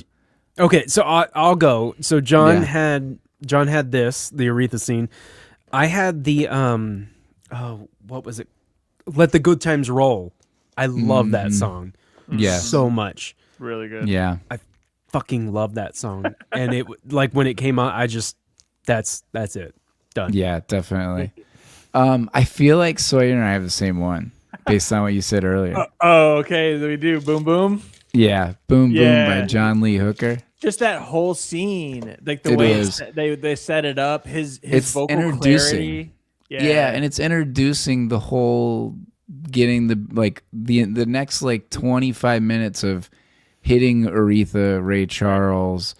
Okay, so I'll go. So John
Yeah.
had this, the Aretha scene. I had the what was it? Let the Good Times Roll. I love that song.
Yes.
So much.
Really good.
Yeah.
Fucking love that song. And it like when it came out, I just that's it. Done.
Yeah, definitely. I feel like Sawyer and I have the same one based on what you said earlier.
Oh, okay. So we do Boom Boom.
Yeah, Boom
Yeah.
Boom by John Lee Hooker.
Just that whole scene, like the
It
way
is.
they set it up, his
It's
vocal
introducing.
clarity.
Yeah, and it's introducing the whole getting the next 25 minutes of hitting Aretha, Ray Charles,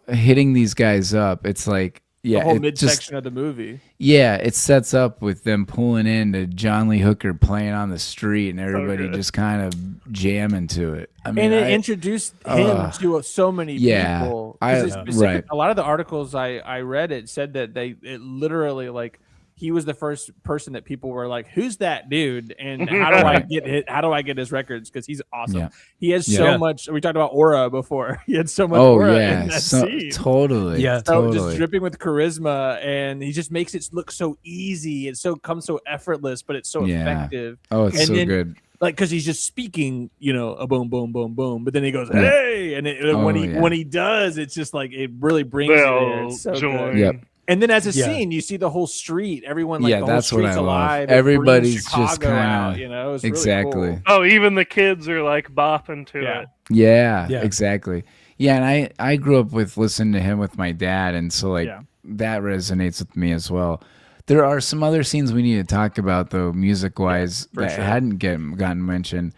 hitting these guys up. It's like
the whole
it
midsection of the movie.
Yeah, it sets up with them pulling into John Lee Hooker playing on the street and everybody
good.
just kind of jamming to it. I mean,
And it introduced him to so many
yeah,
people. 'Cause
I-
it's specific-
right.
A lot of the articles I read, it said that it literally like he was the first person that people were like, "Who's that dude?" And how do I get it? How do I get his records? Because he's awesome.
Yeah.
He has
Yeah.
so much. We talked about aura before. He had so much
oh
aura
yeah,
in that
so,
scene.
totally,
Yeah.
So
totally.
just dripping with charisma, and he just makes it look so easy. It comes so effortless, but it's so
Yeah.
effective.
Oh, it's
and
so
then-
good.
Like because he's just speaking, a boom, boom, boom, boom, but then he goes,
Yeah.
"Hey!" And when
yeah.
when he does, it's just like it really brings
They
it there.
all
It's so
join.
good.
Yep.
And then as a
Yeah.
scene, you see the whole street. Everyone, like
Yeah,
the whole
that's what
street's
I love.
alive. It brings
Everybody's just
Chicago
kinda-
out, it's really
exactly.
cool.
Oh, even the kids are like bopping to
Yeah.
it.
Yeah,
Yeah.
exactly. Yeah, and I grew up with listening to him with my dad, and so
Yeah.
that resonates with me as well. There are some other scenes we need to talk about though, music wise,
for
that
sure.
hadn't gotten mentioned.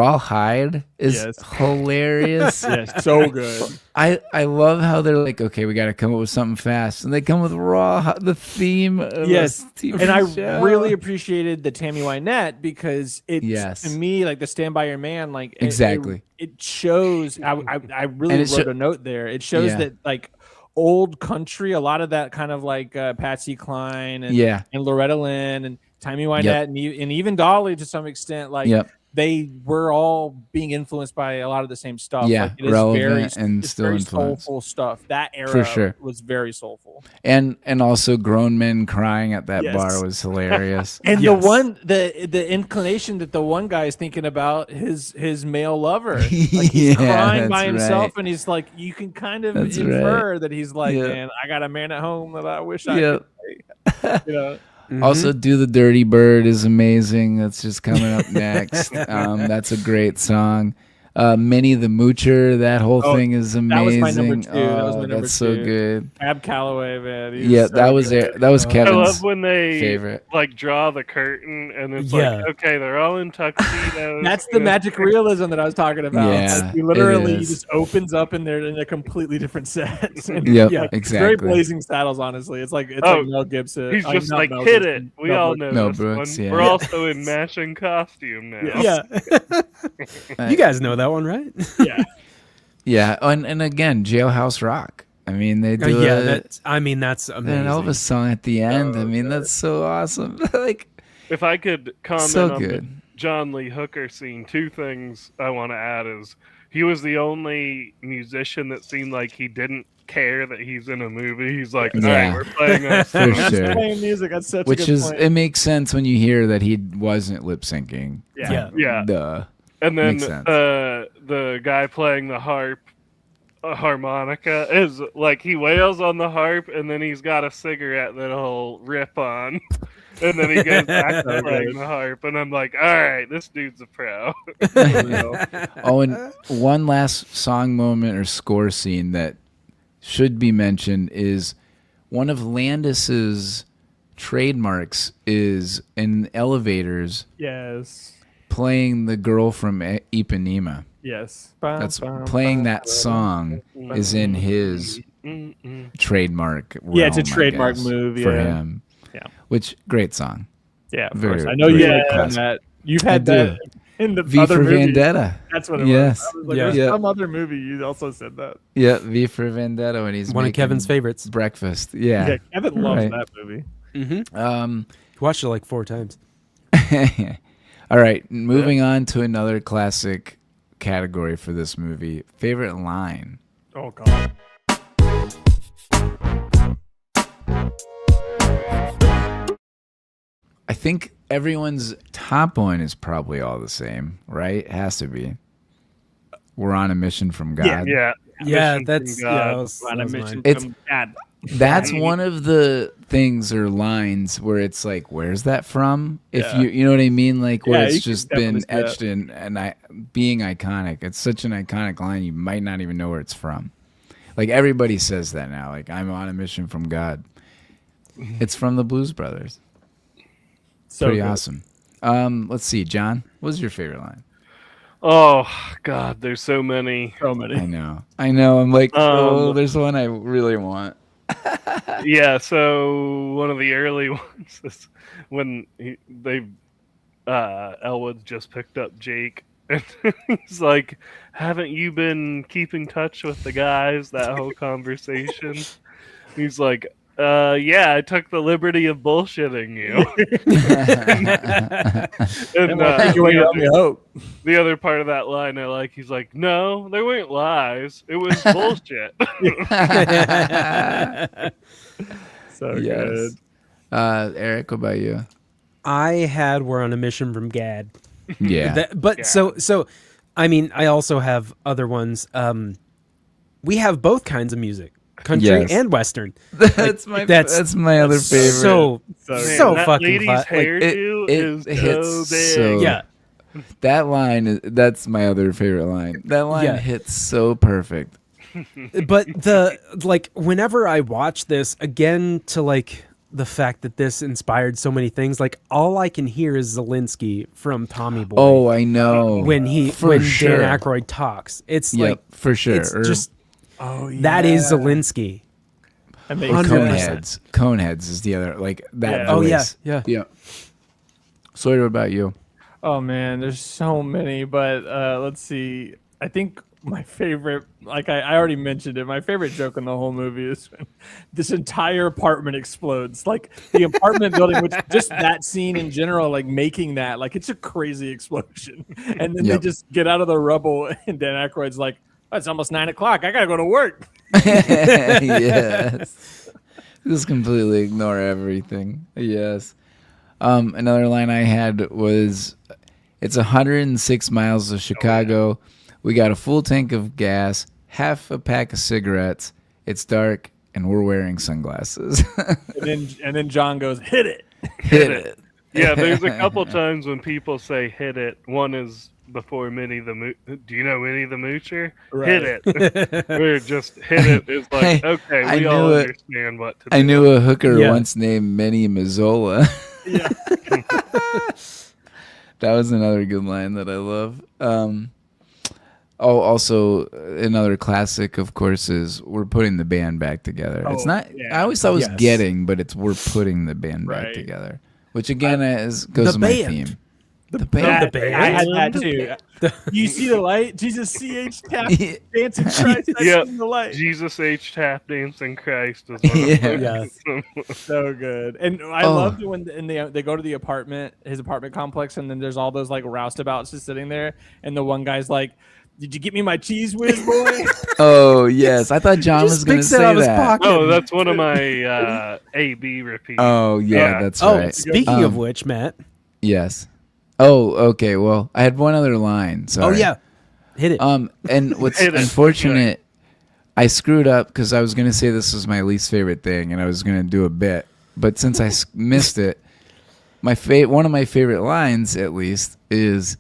Rawhide is
Yes.
hilarious.
Yeah, so good.
I love how they're like, okay, we got to come up with something fast, and they come with the theme. Of
Yes,
a TV
and I
show.
really appreciated the Tammy Wynette because it's
Yes.
to me like the Stand By Your Man, like
Exactly.
It shows. I really
And it
wrote
sho-
a note there. It shows
Yeah.
that like old country, a lot of that kind of like Patsy Cline and
Yeah.
and Loretta Lynn and Tammy Wynette
Yep.
and even Dolly to some extent, like
Yep.
they were all being influenced by a lot of the same stuff.
Yeah,
like, it is
relevant and still
very
influenced.
soulful stuff. That era
For sure.
was very soulful.
And also grown men crying at that bar was hilarious.
And the inclination that the one guy is thinking about his male lover. Like, he's crying by himself, and he's like, you can kind of infer that he's like, man, I got a man at home that I wish I could. You know.
Also, Do the Dirty Bird is amazing. That's just coming up next. That's a great song. Minnie the Moocher, that whole thing is amazing. That was my number 2.
That was my number 2.
That's so good.
Cab Calloway, man.
That was Kevin's
I love when they
favorite.
Like draw the curtain and it's like, okay, they're all in tuxedos.
That's the magic realism that I was talking about.
Yeah,
like, he literally just opens up and they're in a completely different set.
Exactly.
It's very Blazing Saddles, honestly. It's like Mel Gibson.
He's just like, hit it. We all know
Mel
this
Brooks,
one.
yeah.
We're also in matching costume now.
Yeah. You guys know that one, right?
Yeah. And again, Jailhouse Rock. I mean, they do
that's amazing.
An Elvis song at the end. I mean, that's so awesome. Like,
if I could comment
so
on
good.
the John Lee Hooker scene, 2 things I want to add is he was the only musician that seemed like he didn't care that he's in a movie. He's like, all right, we're playing this.
For sure.
Playing music. That's such
Which
a good point.
It makes sense when you hear that he wasn't lip syncing.
Yeah.
Duh.
And then
Makes sense.
The guy playing the harmonica is like, he wails on the harp and then he's got a cigarette that he'll rip on. And then he goes back to playing the harp. And I'm like, all right, this dude's a pro.
Oh, and one last song moment or score scene that should be mentioned is one of Landis's trademarks is in elevators.
Yes.
Playing the girl from Ipanema.
Yes.
That's playing that song is in his trademark realm,
it's a trademark move
for him.
Yeah.
Which, great song.
Yeah, of
Very,
course. I know you
very
had that. You've had
I
that
do.
in the
V
other
for
movies.
Vendetta.
That's what it
Yes.
was. I was like, there's some other movie you also said that.
Yeah, V for Vendetta when he's
one of
making
Kevin's favorites.
breakfast. Yeah.
Kevin loves that movie.
Mm-hmm. Watched it like 4 times.
All right, moving on to another classic category for this movie. Favorite line.
Oh, God.
I think everyone's top one is probably all the same, right? It has to be. We're on a mission from God.
That's
on a mission
It's-
from God.
That's one of the things or lines where it's like, where's that from? If you know what I mean, like where it's just been etched in and being iconic. It's such an iconic line, you might not even know where it's from. Like everybody says that now. Like, I'm on a mission from God. It's from the Blues Brothers.
So
pretty
good.
awesome. Let's see, John. What's your favorite line?
Oh God, there's so many.
So many.
I know. I'm like, there's one I really want.
Yeah, so one of the early ones is when Elwood just picked up Jake, and he's like, "Haven't you been keeping touch with the guys?" That whole conversation. He's like, "Yeah, I took the liberty of bullshitting you." And the other part of that line I like, he's like, "No, there weren't lies. It was bullshit."
So good.
Eric, what about you?
I had "We're on a Mission from Gad."
Yeah.
So I mean, I also have other ones. We have both kinds of music, country and western.
That's my other favorite.
So
that
fucking
lady's
fun.
hairdo is
hits
so big.
so that line that's my other favorite line. That line hits so perfect.
But whenever I watch this again, to like the fact that this inspired so many things, like all I can hear is Zelensky from Tommy Boy.
Oh, I know.
When Dan Aykroyd talks, it's like
for sure.
It's just that is Zelensky.
And
Coneheads is the other that voice. Yeah. Sawyer, what about you?
Oh man, there's so many, but let's see. I think my favorite, like I already mentioned it, my favorite joke in the whole movie is when this entire apartment explodes. Like the apartment building, which just that scene in general, like making that, like it's a crazy explosion. And then they just get out of the rubble, and Dan Aykroyd's like, oh, it's almost 9 o'clock. I gotta go to work.
Yes. Just completely ignore everything. Yes. Another line I had was, it's 106 miles to Chicago. We got a full tank of gas, half a pack of cigarettes. It's dark, and we're wearing sunglasses.
and then John goes, hit it.
Hit it.
Yeah, there's a couple times when people say hit it. One is before Minnie the Moocher. Do you know Minnie the Moocher?
Right.
Hit it. We're just hit it. It's like, okay, we all understand what to do.
I knew a hooker once named Minnie Mazzola.
Yeah.
That was another good line that I love. Also another classic, of course, is we're putting the band back together. It's not.
Yeah.
I always thought it was getting, but it's we're putting the band back together, which again goes to my theme.
The band.
I had that too. You see the light? Jesus CH Tap dancing Christ. I see the light.
Jesus H Tap dancing Christ is one
so good. And I loved when they go to the apartment, his apartment complex, and then there's all those like roustabouts just sitting there, and the one guy's like, "Did you get me my cheese whiz, boy?"
Oh yes, I thought John was going to say that.
Oh, that's one of my AB repeats.
Oh yeah, that's right.
Oh, speaking of which, Matt.
Yes. Oh, okay. Well, I had one other line. Sorry.
Oh yeah, hit it.
And what's unfortunate, I screwed up because I was going to say this was my least favorite thing, and I was going to do a bit, but since I missed it, one of my favorite lines, at least, is,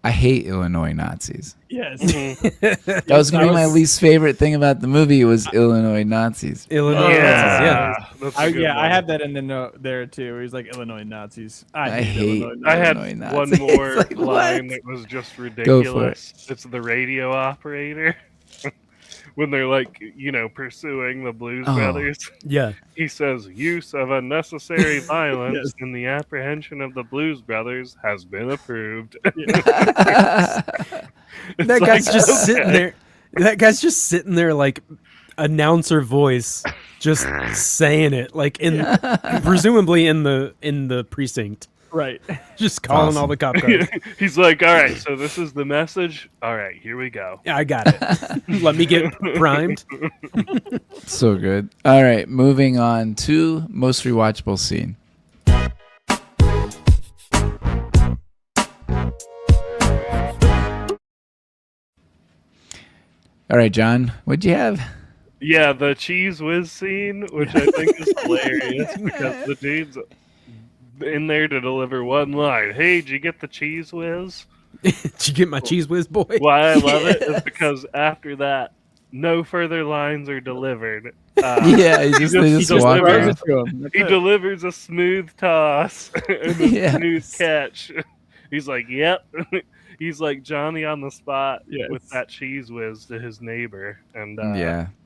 "I hate Illinois Nazis."
Yes.
That was going to be my least favorite thing about the movie was Illinois Nazis.
Illinois Nazis,
I have that in the note there too. Where he's like, Illinois Nazis. I hate Illinois Nazis.
I had
Nazis.
one more line that was just ridiculous. It's the radio operator. When they're like, pursuing the Blues Brothers.
Yeah.
He says, use of unnecessary violence in the apprehension of the Blues Brothers has been approved.
That guy's just sitting there. That guy's just sitting there like announcer voice, just saying it like presumably in the precinct.
Right.
Just calling all the cop cars.
He's like, all right, so this is the message. All right, here we go.
Yeah, I got it. Let me get primed.
So good. All right, moving on to most rewatchable scene. All right, John, what'd you have?
Yeah, the cheese whiz scene, which I think is hilarious because the dude's in there to deliver one line. Hey, did you get the cheese whiz?
Did you get my cheese whiz, boy?
Why I love it is because after that, no further lines are delivered.
He just walk off.
He delivers a smooth toss and a smooth catch. He's like, yep. He's like Johnny on the spot with that cheese whiz to his neighbor, and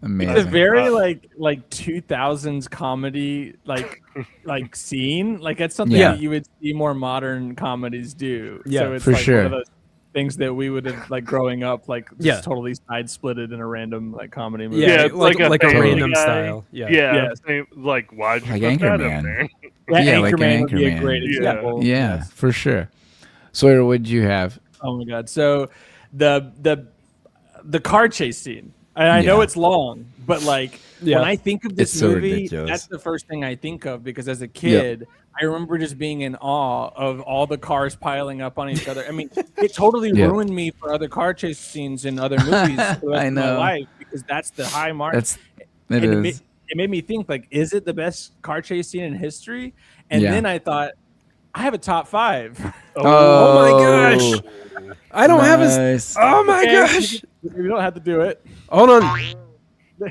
amazing.
It's a very like 2000s comedy like scene. Like it's something that you would see more modern comedies do.
Yeah,
so it's
for
like
sure.
one of those things that we would have like growing up, like just totally side splitted in a random like comedy movie.
Yeah, it's like a
random
guy
style.
Same, like why'd you
like
put that in
Anchorman.
there?
Anchorman
like an
would be a
Anchorman.
great example.
Yeah, for sure. Sawyer, what'd you have?
Oh my god! So the car chase scene, and I know it's long, but like when I think of this movie, that's the first thing I think of because as a kid, I remember just being in awe of all the cars piling up on each other. I mean, it totally ruined me for other car chase scenes in other movies for the rest of my life because that's the high mark. It made me think like, is it the best car chase scene in history? And then I thought, I have a top 5.
Oh
my gosh. I don't have his. Oh my gosh.
We don't have to do it.
Hold on.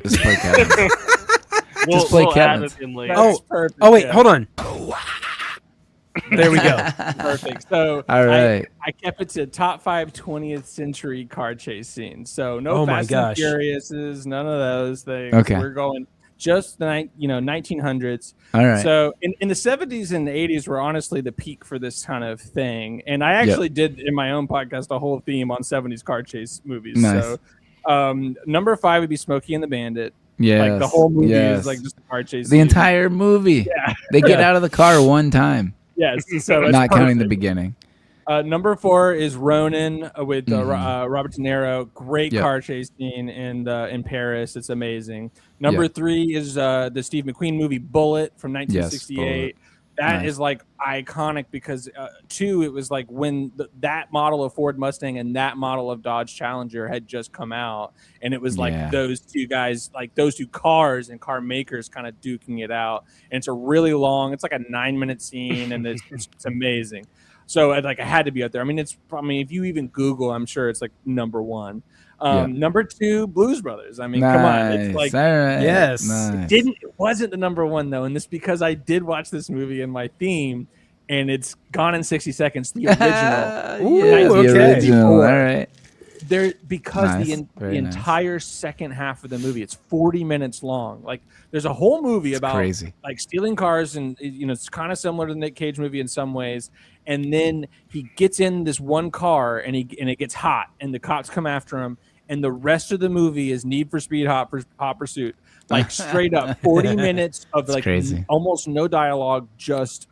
Just play Kevin.
Just
play Kevin.
Oh, wait. Hold on. There we go.
Perfect. So
all right.
I kept it to top 5 20th century car chase scenes. So no Fast and Furiouses, none of those things.
Okay.
We're going just the 1900s.
All right.
So in the 70s and the 80s were honestly the peak for this kind of thing. And I actually did in my own podcast a whole theme on 70s car chase movies.
Nice.
So Number 5 would be Smokey and the Bandit.
Yeah,
like the whole movie is like just a car chase.
The entire movie.
Yeah,
they get out of the car one time.
Yes, so that's
not counting
perfect.
the beginning.
Number 4 is Ronin with Robert De Niro. Great car chase scene in Paris. It's amazing. Number 3 is the Steve McQueen movie Bullet from 1968.
Yes,
that is like iconic because 2, it was like when that model of Ford Mustang and that model of Dodge Challenger had just come out, and it was like those two guys, like those two cars and car makers kind of duking it out. And it's a really long, it's like a 9-minute scene, and it's amazing. So I had to be out there. I mean, if you even Google, I'm sure it's like number 1. Number 2, Blues Brothers. I mean, come on. It's like,
yes.
Nice. It wasn't the number 1 though. And this because I did watch this movie in my theme, and it's Gone in 60 Seconds, the original.
The original. All right.
Because the entire second half of the movie, it's 40 minutes long. Like there's a whole movie about like stealing cars, and it's kind of similar to the Nick Cage movie in some ways. And then he gets in this one car, and it gets hot, and the cops come after him. And the rest of the movie is Need for Speed Hot Pursuit, like straight up 40 minutes of like almost no dialogue, just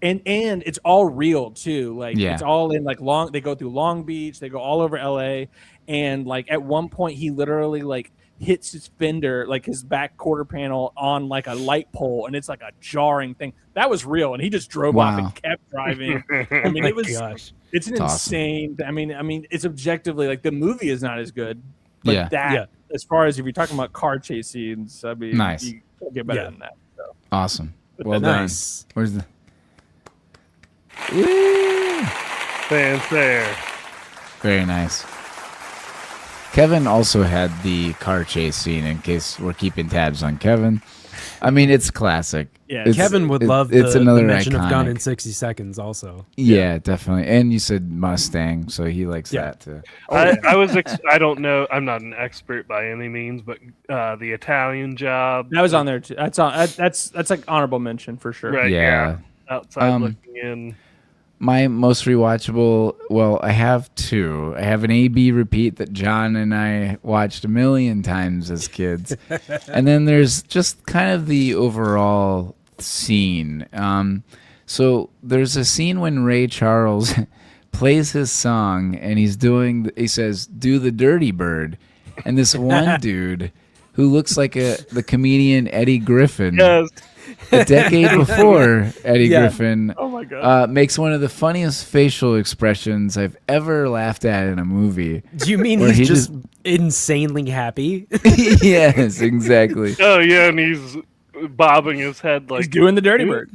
and it's all real too. Like it's all in like they go through Long Beach, they go all over LA, and like at one point he literally like hits his fender, like his back quarter panel, on like a light pole, and it's like a jarring thing. That was real, and he just drove off and kept driving. I mean, it was it's an insane. I mean, it's objectively like the movie is not as good, but as far as if you're talking about car chase scenes, I mean, you can't get better than that. So.
Awesome. Well done. Where's the
fanfare?
Very nice. Kevin also had the car chase scene, in case we're keeping tabs on Kevin. I mean, it's classic.
Yeah, Kevin would love the mention of Gone in 60 Seconds also.
Yeah, definitely. And you said Mustang, so he likes that too.
I don't know. I'm not an expert by any means, but the Italian Job.
That was on there too. That's like honorable mention for sure.
Right. Yeah. Outside looking in.
My most rewatchable, well, I have 2. I have an A-B repeat that John and I watched a million times as kids. And then there's just kind of the overall scene. So there's a scene when Ray Charles plays his song, and he says, "Do the Dirty Bird." And this one dude who looks like the comedian Eddie Griffin.
Yes.
A decade before Eddie Griffin
makes
one of the funniest facial expressions I've ever laughed at in a movie.
Do you mean he's just insanely happy?
Yes, exactly.
Oh, yeah, and he's bobbing his head like...
He's doing the Dirty Bird.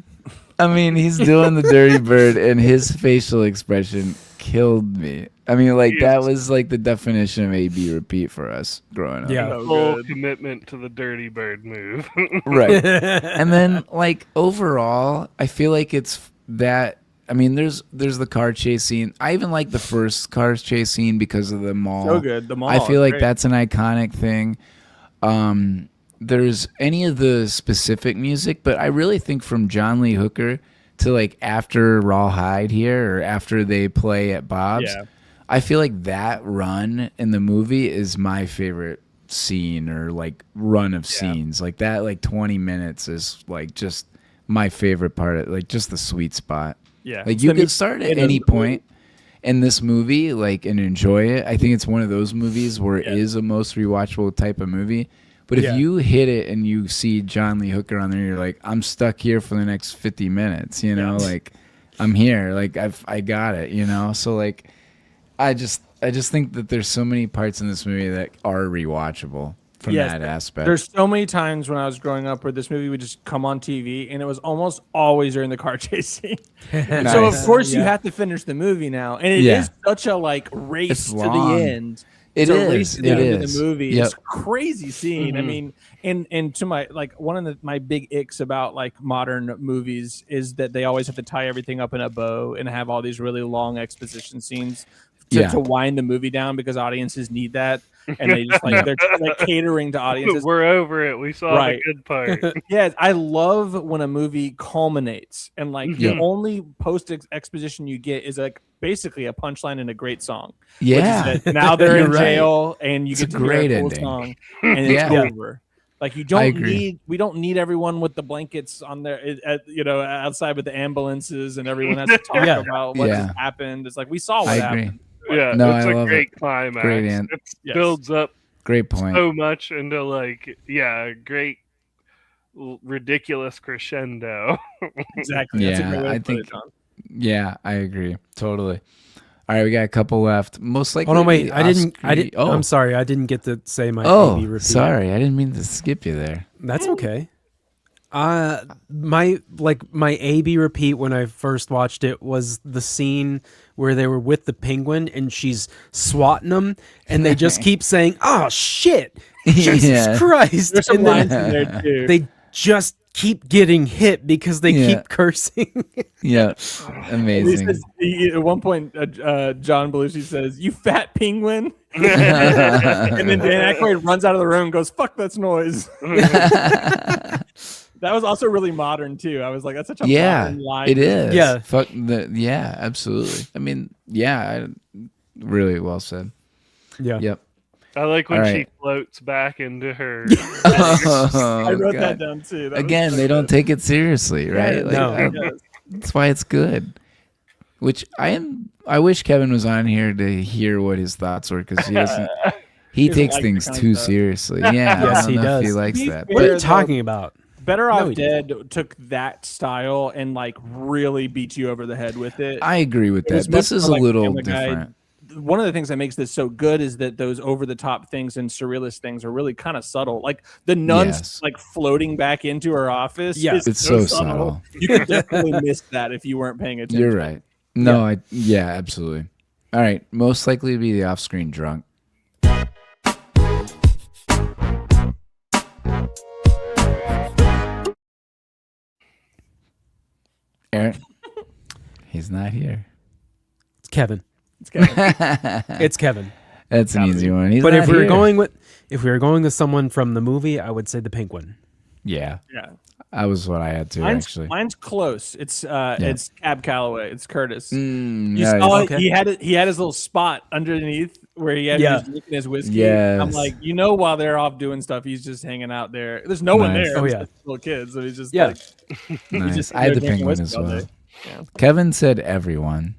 I mean, he's doing the Dirty Bird, and his facial expression killed me. I mean, like, that was like the definition of A-B repeat for us growing up.
Yeah, full commitment to the Dirty Bird move.
Right. And then, like, overall, I feel like it's that. I mean, there's the car chase scene. I even like the first car chase scene because of the mall.
So good. The mall.
I feel like that's an iconic thing. There's any of the specific music, but I really think from John Lee Hooker to like after Rawhide here, or after they play at Bob's, I feel like that run in the movie is my favorite scene, or like run of scenes. Like that, like 20 minutes is like just my favorite part, like just the sweet spot.
Yeah.
Like you could start at any point in this movie, like, and enjoy it. I think it's one of those movies where it is a most rewatchable type of movie. But if you hit it and you see John Lee Hooker on there, you're like, I'm stuck here for the next 50 minutes, you know, like I'm here, like I got it, you know? So like, I just think that there's so many parts in this movie that are rewatchable from that aspect.
There's so many times when I was growing up where this movie would just come on TV, and it was almost always during the car chase scene.
Nice.
So of course you have to finish the movie now, and it is such a like race to the end.
It is.
It is. The movie. It's a crazy scene. I mean, and to my like one of my big icks about like modern movies is that they always have to tie everything up in a bow and have all these really long exposition scenes to wind the movie down because audiences need that, and they just like they're like catering to audiences.
We're over it. We saw the good part.
Yeah, I love when a movie culminates and like the only post exposition you get is like basically a punchline and a great song.
Yeah,
which is that now they're in jail and you get to
great
hear a cool
ending.
song and it's over. Like we don't need everyone with the blankets on their, outside with the ambulances and everyone has to talk about what just happened. It's like we saw what happened.
Yeah, it's a great climax. It builds up
great point
so much into like great ridiculous crescendo.
Exactly. That's a great way to put it, John.
Yeah, I agree totally. All right, we got a couple left. Most likely.
Hold on, wait. I didn't. Oh, I'm sorry. I didn't get to say my AB repeat.
Sorry. I didn't mean to skip you there.
That's okay. My AB repeat when I first watched it was the scene where they were with the penguin and she's swatting them and they just keep saying, "Oh shit, Jesus Christ!"
There's some lines in there too.
They just keep getting hit because they keep cursing.
Amazing.
At one point, John Belushi says, "You fat penguin," and then Dan Aykroyd runs out of the room and goes, "Fuck that's noise." That was also really modern too. I was like, "That's such a modern line."
It is.
Yeah.
Fuck the. Yeah, absolutely. I mean, really well said.
Yeah.
Yep.
I like when she floats back into her.
I wrote that down too.
Again, they don't take it seriously, right?
No.
That's why it's good. Which I wish Kevin was on here to hear what his thoughts were because he doesn't. He takes things too seriously. Yeah,
yes,
he does. If he likes that.
What are you talking about?
Better Off Dead took that style and like really beat you over the head with it.
I agree with that. This is a little different.
One of the things that makes this so good is that those over the top things and surrealist things are really kind of subtle. Like the nuns like floating back into her office.
Yeah, it's so subtle.
You could definitely miss that if you weren't paying attention.
You're right. No, absolutely. All right, most likely to be the off-screen drunk. Eric, he's not here.
It's Kevin. It's Kevin.
That's an easy one.
But if we were going with someone from the movie, I would say the penguin.
Yeah. That was what I had to actually.
Mine's close. It's Cab Calloway. It's Curtis.
You
saw it. He had his little spot underneath where he had his drinking his whiskey.
Yes.
I'm like, while they're off doing stuff, he's just hanging out there. There's no one there.
Oh yeah,
little kids. So he's just
nice.
He's just
I had the penguin as well. Yeah. Kevin said everyone.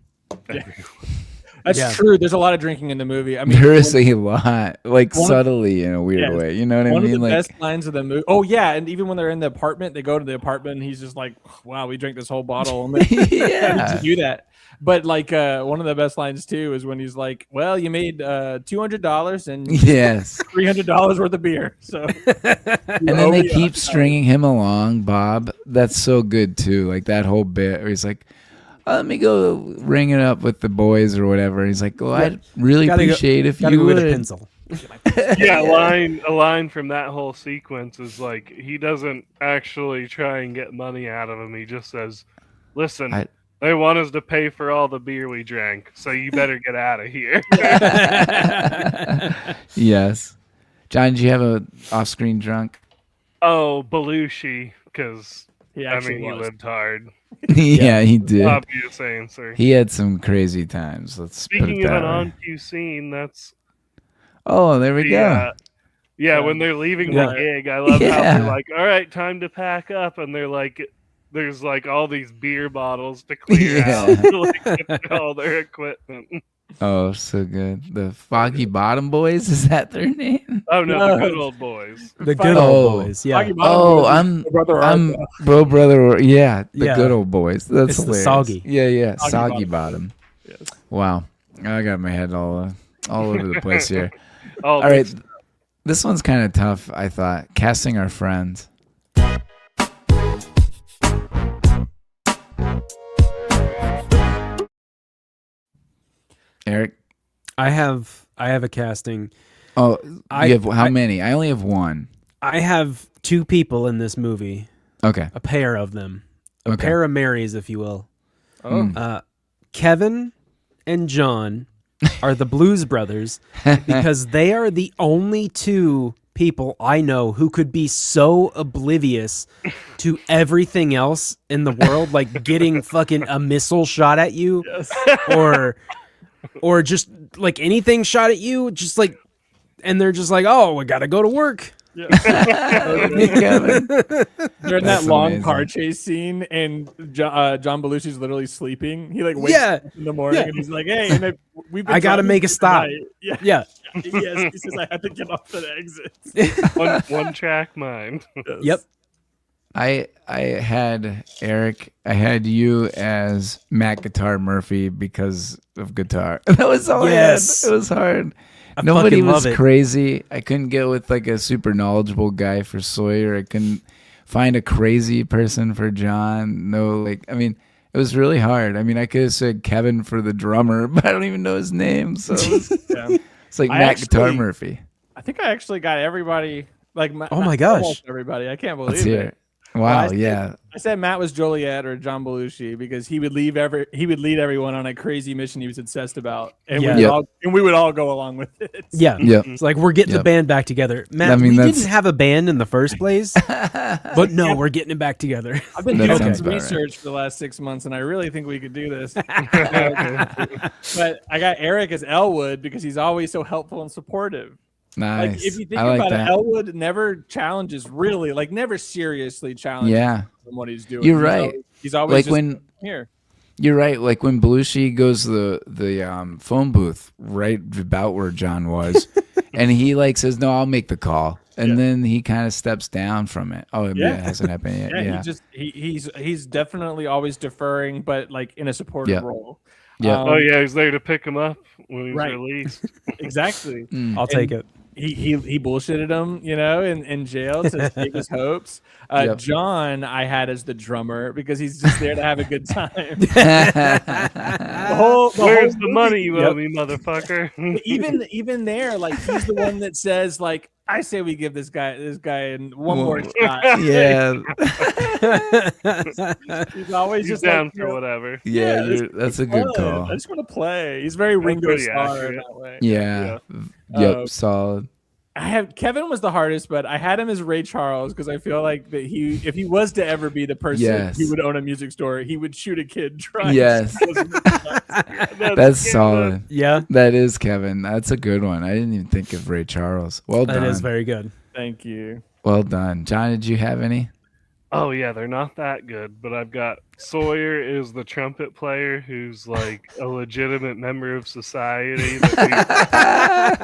That's true. There's a lot of drinking in the movie. I mean,
there is a lot, like subtly in a weird way. You know what I mean?
One of the
like,
best lines of the movie. Oh yeah, and even when they're in the apartment, they go to the apartment, and he's just like, "Wow, we drank this whole bottle." And to do that. But like one of the best lines too is when he's like, "Well, you made $200 and $300 worth of beer." So,
and then they keep stringing him along, Bob. That's so good too. Like that whole bit where he's like, let me go ring it up with the boys or whatever. He's like, "Oh, I'd really appreciate if you would."
With a pencil.
A line from that whole sequence is like he doesn't actually try and get money out of him. He just says, "Listen, they want us to pay for all the beer we drank, so you better get out of here."
Yes, John, did you have a off-screen drunk?
Oh, Belushi, because he lived hard.
Yeah, he did.
Obvious answer.
He had some crazy times.
Speaking of an on-cue scene, that's...
Oh, there we go.
Yeah, when they're leaving the gig, I love how they're like, "All right, time to pack up," and they're like, there's like all these beer bottles to clear out to like, all their equipment.
Oh, so good. The Foggy Bottom Boys, is that their name?
Oh no, the Good Old Boys.
The Good Old Boys, yeah.
I'm Bro Brother. Yeah, the Good Old Boys. That's hilarious.
The Soggy.
Yeah, Soggy Bottom. Yes. Wow, I got my head all over the place here. All right, this one's kind of tough. I thought casting our friends. Eric,
I have a casting.
Oh, you have how many? I only have one.
I have two people in this movie.
Okay,
a pair of them, a pair of Marys, if you will.
Oh,
Kevin and John are the Blues Brothers because they are the only two people I know who could be so oblivious to everything else in the world, like getting fucking a missile shot at you, or just like anything shot at you, just like, and they're just like, oh, we gotta go to work.
Yeah. They're in that long
amazing.
car chase scene, and John Belushi's literally sleeping. He like wakes up in the morning and he's like, "Hey, and we've been
I gotta make a stop."
Yeah.
Yeah.
Yes, he says I had to get off the exit.
one track mind.
Yep.
I had Eric. I had you as Matt Guitar Murphy because of guitar. That was all
Yes.
I had. It was hard.
I
Nobody
fucking
was
love it.
crazy. I couldn't get with like a super knowledgeable guy for Sawyer. I couldn't find a crazy person for John. No, like, I mean, it was really hard. I mean, I could have said Kevin for the drummer, but I don't even know his name. So it's like Matt Guitar Murphy.
I think I actually got everybody. Like,
Oh my gosh.
almost everybody. I can't believe
Let's hear
it.
it. Wow,
Well, I said Matt was Joliet or John Belushi because he would lead everyone on a crazy mission he was obsessed about, and we would all go along with it.
Yeah.
Yep.
It's like we're getting the band back together. Matt, we didn't have a band in the first place, but no, we're getting it back together.
I've been doing some research for the last 6 months, and I really think we could do this. But I got Eric as Elwood because he's always so helpful and supportive.
Nice.
Like, if you think about it, Elwood never challenges, really, like never seriously challenges from what he's doing.
You're right.
He's always
like
just here.
You're right. Like when Belushi goes to the phone booth right about where John was, and he like says, "No, I'll make the call," and then he kind of steps down from it. Oh, it hasn't happened yet.
He's definitely always deferring, but like in a supportive role.
Yeah.
He's there to pick him up when he's released.
Exactly.
I'll take it.
He bullshitted him, in jail to save his hopes. John, I had as the drummer because he's just there to have a good time.
Where's the money you owe me, motherfucker?
even there, like he's the one that says, like, I say we give this guy one more shot.
Yeah.
He's always just
down
like,
for whatever.
Yeah, that's a good call.
I just want to play. He's very Ringo Starr in that way.
Yeah. Yep. Solid.
Kevin was the hardest, but I had him as Ray Charles because I feel like that if he was to ever be the person who would own a music store, he would shoot a kid trying.
Yes. That's solid.
Yeah.
That is Kevin. That's a good one. I didn't even think of Ray Charles. Well done.
That is very good.
Thank you.
Well done. John, did you have any?
Oh yeah, they're not that good, but I've got Sawyer is the trumpet player who's like a legitimate member of society that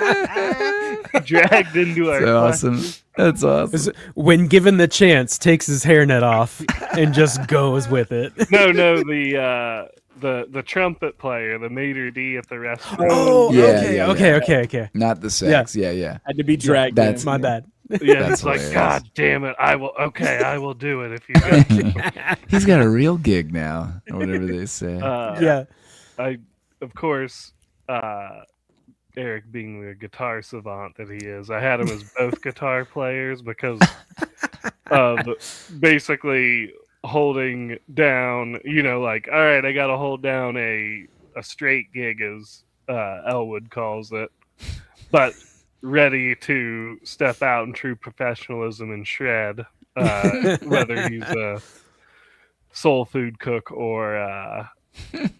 we dragged into our class.
Awesome. That's awesome.
When given the chance, takes his hairnet off and just goes with it.
No, the trumpet player, the maitre d' at the restaurant.
Oh,
yeah,
okay.
Not the sex. Yeah.
Had to be dragged.
That's
my bad.
Yeah, it's like, God damn it! I will do it if you got
He's got a real gig now, or whatever they say.
I, of course, Eric being the guitar savant that he is, I had him as both guitar players because of basically holding down, like, all right, I got to hold down a straight gig, as Elwood calls it, but ready to step out in true professionalism and shred, whether he's a soul food cook or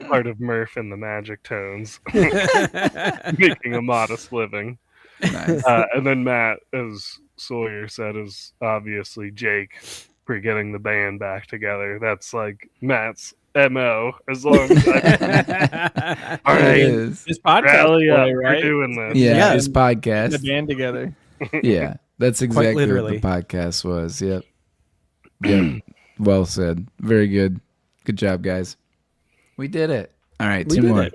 part of Murph and the Magic Tones, making a modest living.
Nice.
And then Matt, as Sawyer said, is obviously Jake for getting the band back together. That's like Matt's MO, as long as I all right,
this podcast,
right?
We're
doing this.
Yeah, this podcast.
The band together.
Yeah, that's exactly what
literally.
the podcast was. Yep. Well said. Very good. Good job, guys. We did it. All right, two more.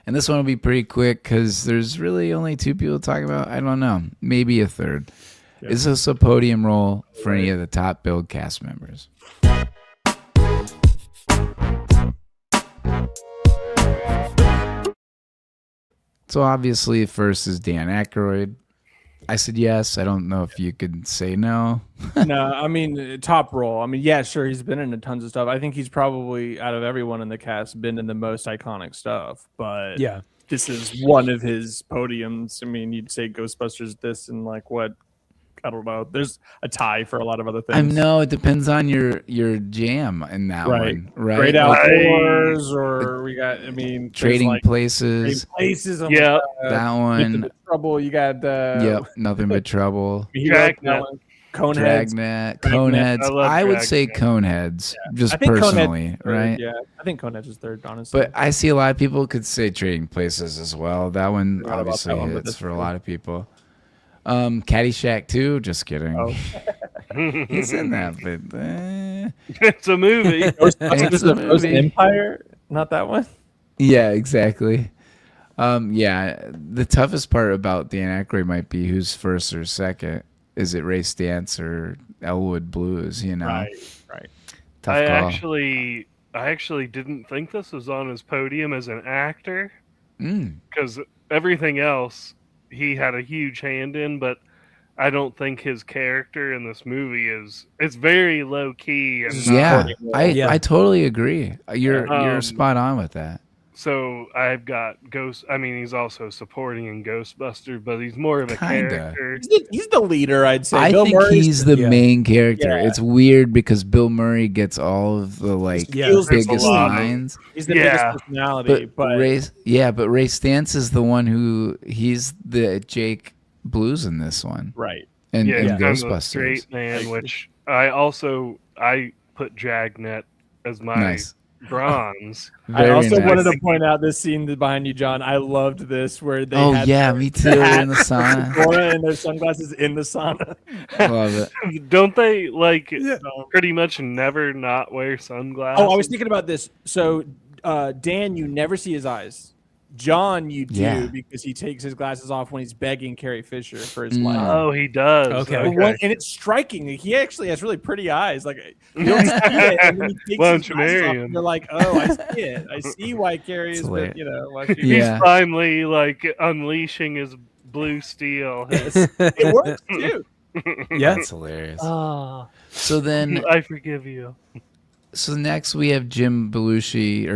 And this one will be pretty quick because there's really only two people to talk about. I don't know. Maybe a third. Yeah. Is this a podium role for any of the top billed cast members? So obviously first is Dan Aykroyd. I said yes. I don't know if you could say no.
No, I mean top role. I mean, yeah, sure, he's been in tons of stuff. I think he's probably out of everyone in the cast been in the most iconic stuff. But
Yeah.
this is one of his podiums. I mean, you'd say Ghostbusters this and like what? I don't know. There's a tie for a lot of other things.
I know it depends on your jam in that one, right?
Great
Like,
Outdoors, or we got. I mean,
Trading
like,
Places.
Trading Places.
Yeah,
that one.
Trouble. You got.
Yep, Nothing But Trouble.
Dragnet.
Coneheads.
Dragnet. Coneheads. I would say Coneheads, just personally, right?
Yeah, I think Coneheads is third, honestly.
But I see a lot of people could say Trading Places as well. That one obviously
that one, but
hits for a lot of people. Caddyshack 2, just kidding.
Oh.
He's in that, but
it's a movie.
it's a movie.
Empire, not that one.
Yeah, exactly. Yeah, the toughest part about Dan Aykroyd might be who's first or second. Is it Ray Stantz or Elwood Blues? You know,
Right.
Tough
I
call.
actually didn't think this was on his podium as an actor
Mm.
because everything else he had a huge hand in, but I don't think his character in this movie it's very low key and
Yeah,
Yeah.
I totally agree. You're spot on with that.
so I've got Ghost. I mean, he's also supporting in Ghostbusters, but he's more of a
Kinda.
character.
He's the leader, I'd say.
I
Bill
think
Murray's
he's the main character.
Yeah.
It's weird because Bill Murray gets all of the
Steals the
biggest
line.
lines.
He's the biggest personality, but
Ray Stantz is the one he's the Jake Blues in this one.
right.
And
Yeah, he's kind of a
Ghostbusters.
straight man, which I put Dragnet as my
Nice.
bronze.
I
Very
also
nice.
wanted to point out this scene behind you, John. I loved this where they
Oh
had
yeah, me too. In the sauna.
Laura and their sunglasses in the sauna.
Love it.
Don't they pretty much never not wear sunglasses?
Oh, I was thinking about this. So, Dan, you never see his eyes. John, you do
Yeah.
because he takes his glasses off when he's begging Carrie Fisher for his
Mm.
life.
Oh, he does.
Okay.
But and it's striking. He actually has really pretty eyes. Like you don't see it, and then he takes
Why
his
don't you
glasses
marry
off,
him?
and you're like, oh, I see it. I see why Carrie is,
hilarious.
why she,
Yeah.
He's finally unleashing his blue steel.
it works too.
Yeah.
That's hilarious.
Ah,
So then,
I forgive you.
so next we have John Belushi,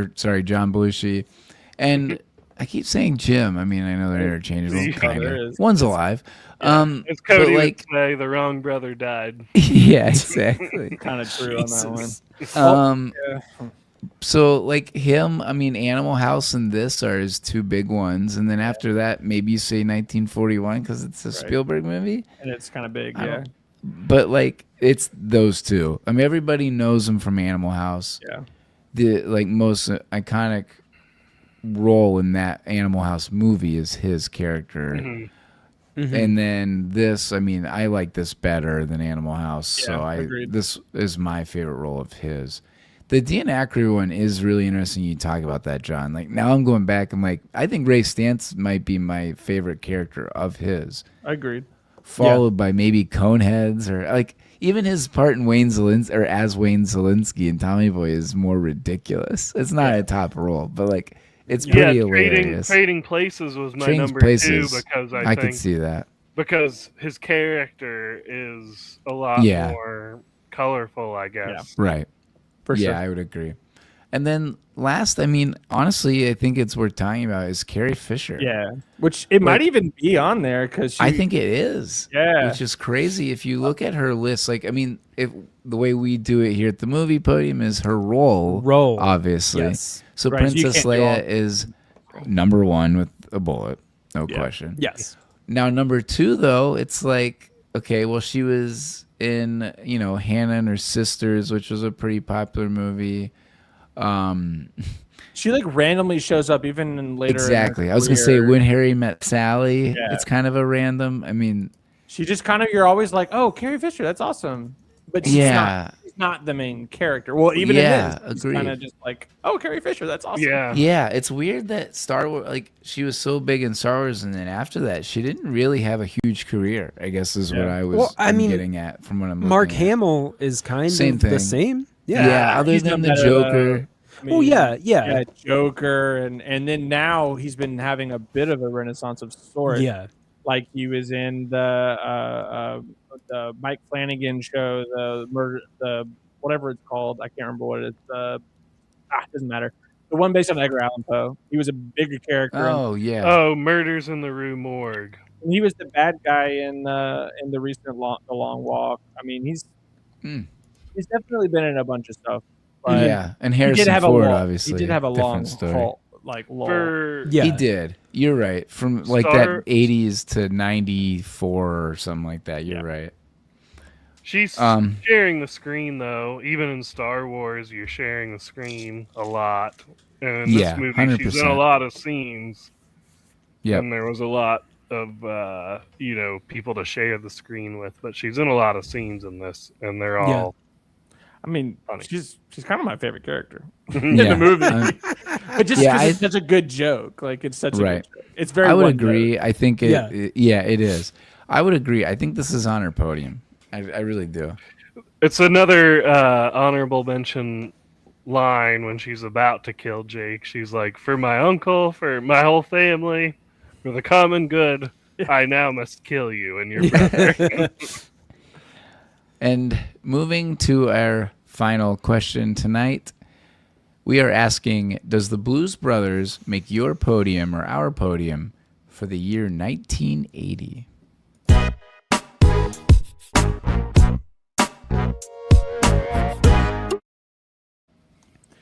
and I keep saying Jim. I mean, I know they're interchangeable.
Yeah,
Kind
there
of.
is.
One's alive.
As
but
Cody
like,
would say, the wrong brother died.
yeah, exactly.
Kind of true on that one.
Yeah. So like him, I mean, Animal House and this are his two big ones, and then after that, maybe you say 1941 because it's a Spielberg movie.
And it's kind of big,
I
yeah.
don't- But like it's those two. I mean, everybody knows him from Animal House.
Yeah.
The most iconic role in that Animal House movie is his character.
Mm-hmm.
And then this, I mean, I like this better than Animal House.
Yeah,
So
agreed.
this is my favorite role of his. The Dan Aykroyd one is really interesting. You talk about that, John. Like now I'm going back. I'm like, I think Ray Stantz might be my favorite character of his.
Agreed.
Followed by maybe Coneheads or like even his part in Wayne Zelinsky in Tommy Boy is more ridiculous. It's not a top role, but like it's pretty hilarious.
Trading Places was my
Trading
number
Places,
2 because
I
I
could
think
see that.
because his character is a lot more colorful, I guess.
Right.
For sure.
Yeah, I would agree. And then last, I mean, honestly, I think it's worth talking about is Carrie Fisher.
Yeah. Which it might even be on there because
I think it is.
Yeah.
Which is crazy. If you look at her list, like, I mean, if the way we do it here at the Movie Podium is her role, obviously.
Yes.
So
Right, so you
Princess
can't do all-
Leia is number 1 with a bullet, no question.
Yes.
Now, number 2, though, it's like, okay, well, she was in, Hannah and Her Sisters, which was a pretty popular movie.
She like randomly shows up even in later.
Exactly.
In her
I was going to say
career.
When Harry Met Sally,
Yeah.
it's kind of a random. I mean,
She just kind of, you're always like, oh, Carrie Fisher, that's awesome. But she's not the main character. Well, even in this, she's
agreed.
kind of just like, oh, Carrie Fisher, that's awesome.
Yeah.
Yeah, it's weird that Star Wars, like, she was so big in Star Wars, and then after that, she didn't really have a huge career, I guess is what I was
Well, I mean,
getting at from what I'm looking
Mark
at.
Hamill is kind
Same
of
thing.
the same.
Yeah, other
he's
than
done
the
better,
Joker.
I mean,
Oh, yeah.
Joker, and then now he's been having a bit of a renaissance of sorts.
Yeah.
Like he was in the Mike Flanagan show, the murder, the whatever it's called. I can't remember what it is. Doesn't matter. The one based on Edgar Allan Poe. He was a bigger character.
Oh yeah.
Oh, Murders in the Rue Morgue.
He was the bad guy in the recent The Long Walk. I mean, he's definitely been in a bunch of stuff. But
yeah, and Harrison Ford, obviously.
He did have a long
story.
lull.
He did. You're right. From like that 80s to 94 or something like that. You're right.
She's sharing the screen, though. Even in Star Wars, you're sharing the screen a lot. And in this movie, 100%. She's in a lot of scenes.
Yeah.
And there was a lot of, people to share the screen with. But she's in a lot of scenes in this, and they're all
I mean,
funny.
She's kind of my favorite character in the movie. But just because it's such a good joke. Like, it's such a good joke. It's very
I would agree. I think it is. I would agree. I think this is on her podium. I really do.
It's another honorable mention line when she's about to kill Jake. She's like, for my uncle, for my whole family, for the common good, I now must kill you and your brother.
And moving to our final question tonight, we are asking, does the Blues Brothers make your podium or our podium for the year 1980?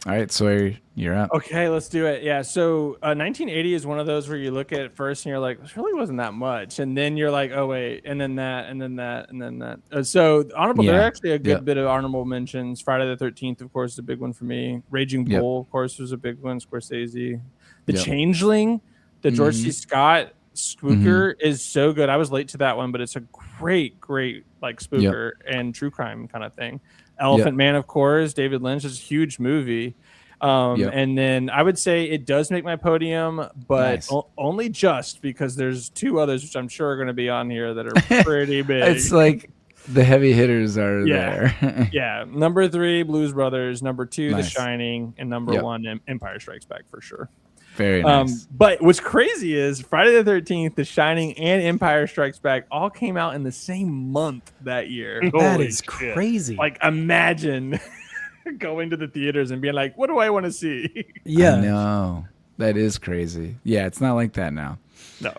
All right, Sawyer, you're up.
Okay, let's do it. Yeah, so 1980 is one of those where you look at it first and you're like, this really wasn't that much. And then you're like, oh, wait, and then that, and then that, and then that. So honorable, there are actually a good bit of honorable mentions. Friday the 13th, of course, is a big one for me. Raging Bull, of course, was a big one. Scorsese. The Changeling, the George C. Scott spooker is so good. I was late to that one, but it's a great, like spooker and true crime kind of thing. Elephant Man, of course, David Lynch is a huge movie. And then I would say it does make my podium, but only just because there's two others, which I'm sure are going to be on here that are pretty big.
It's like the heavy hitters are there.
Yeah. Number 3, Blues Brothers. Number 2, The Shining. And number 1, Empire Strikes Back for sure.
Very nice.
But what's crazy is Friday the 13th, The Shining, and Empire Strikes Back all came out in the same month that year.
That is crazy.
Like, imagine going to the theaters and being like, what do I want to see?
Yeah.
No, that is crazy. Yeah, it's not like that now.
No.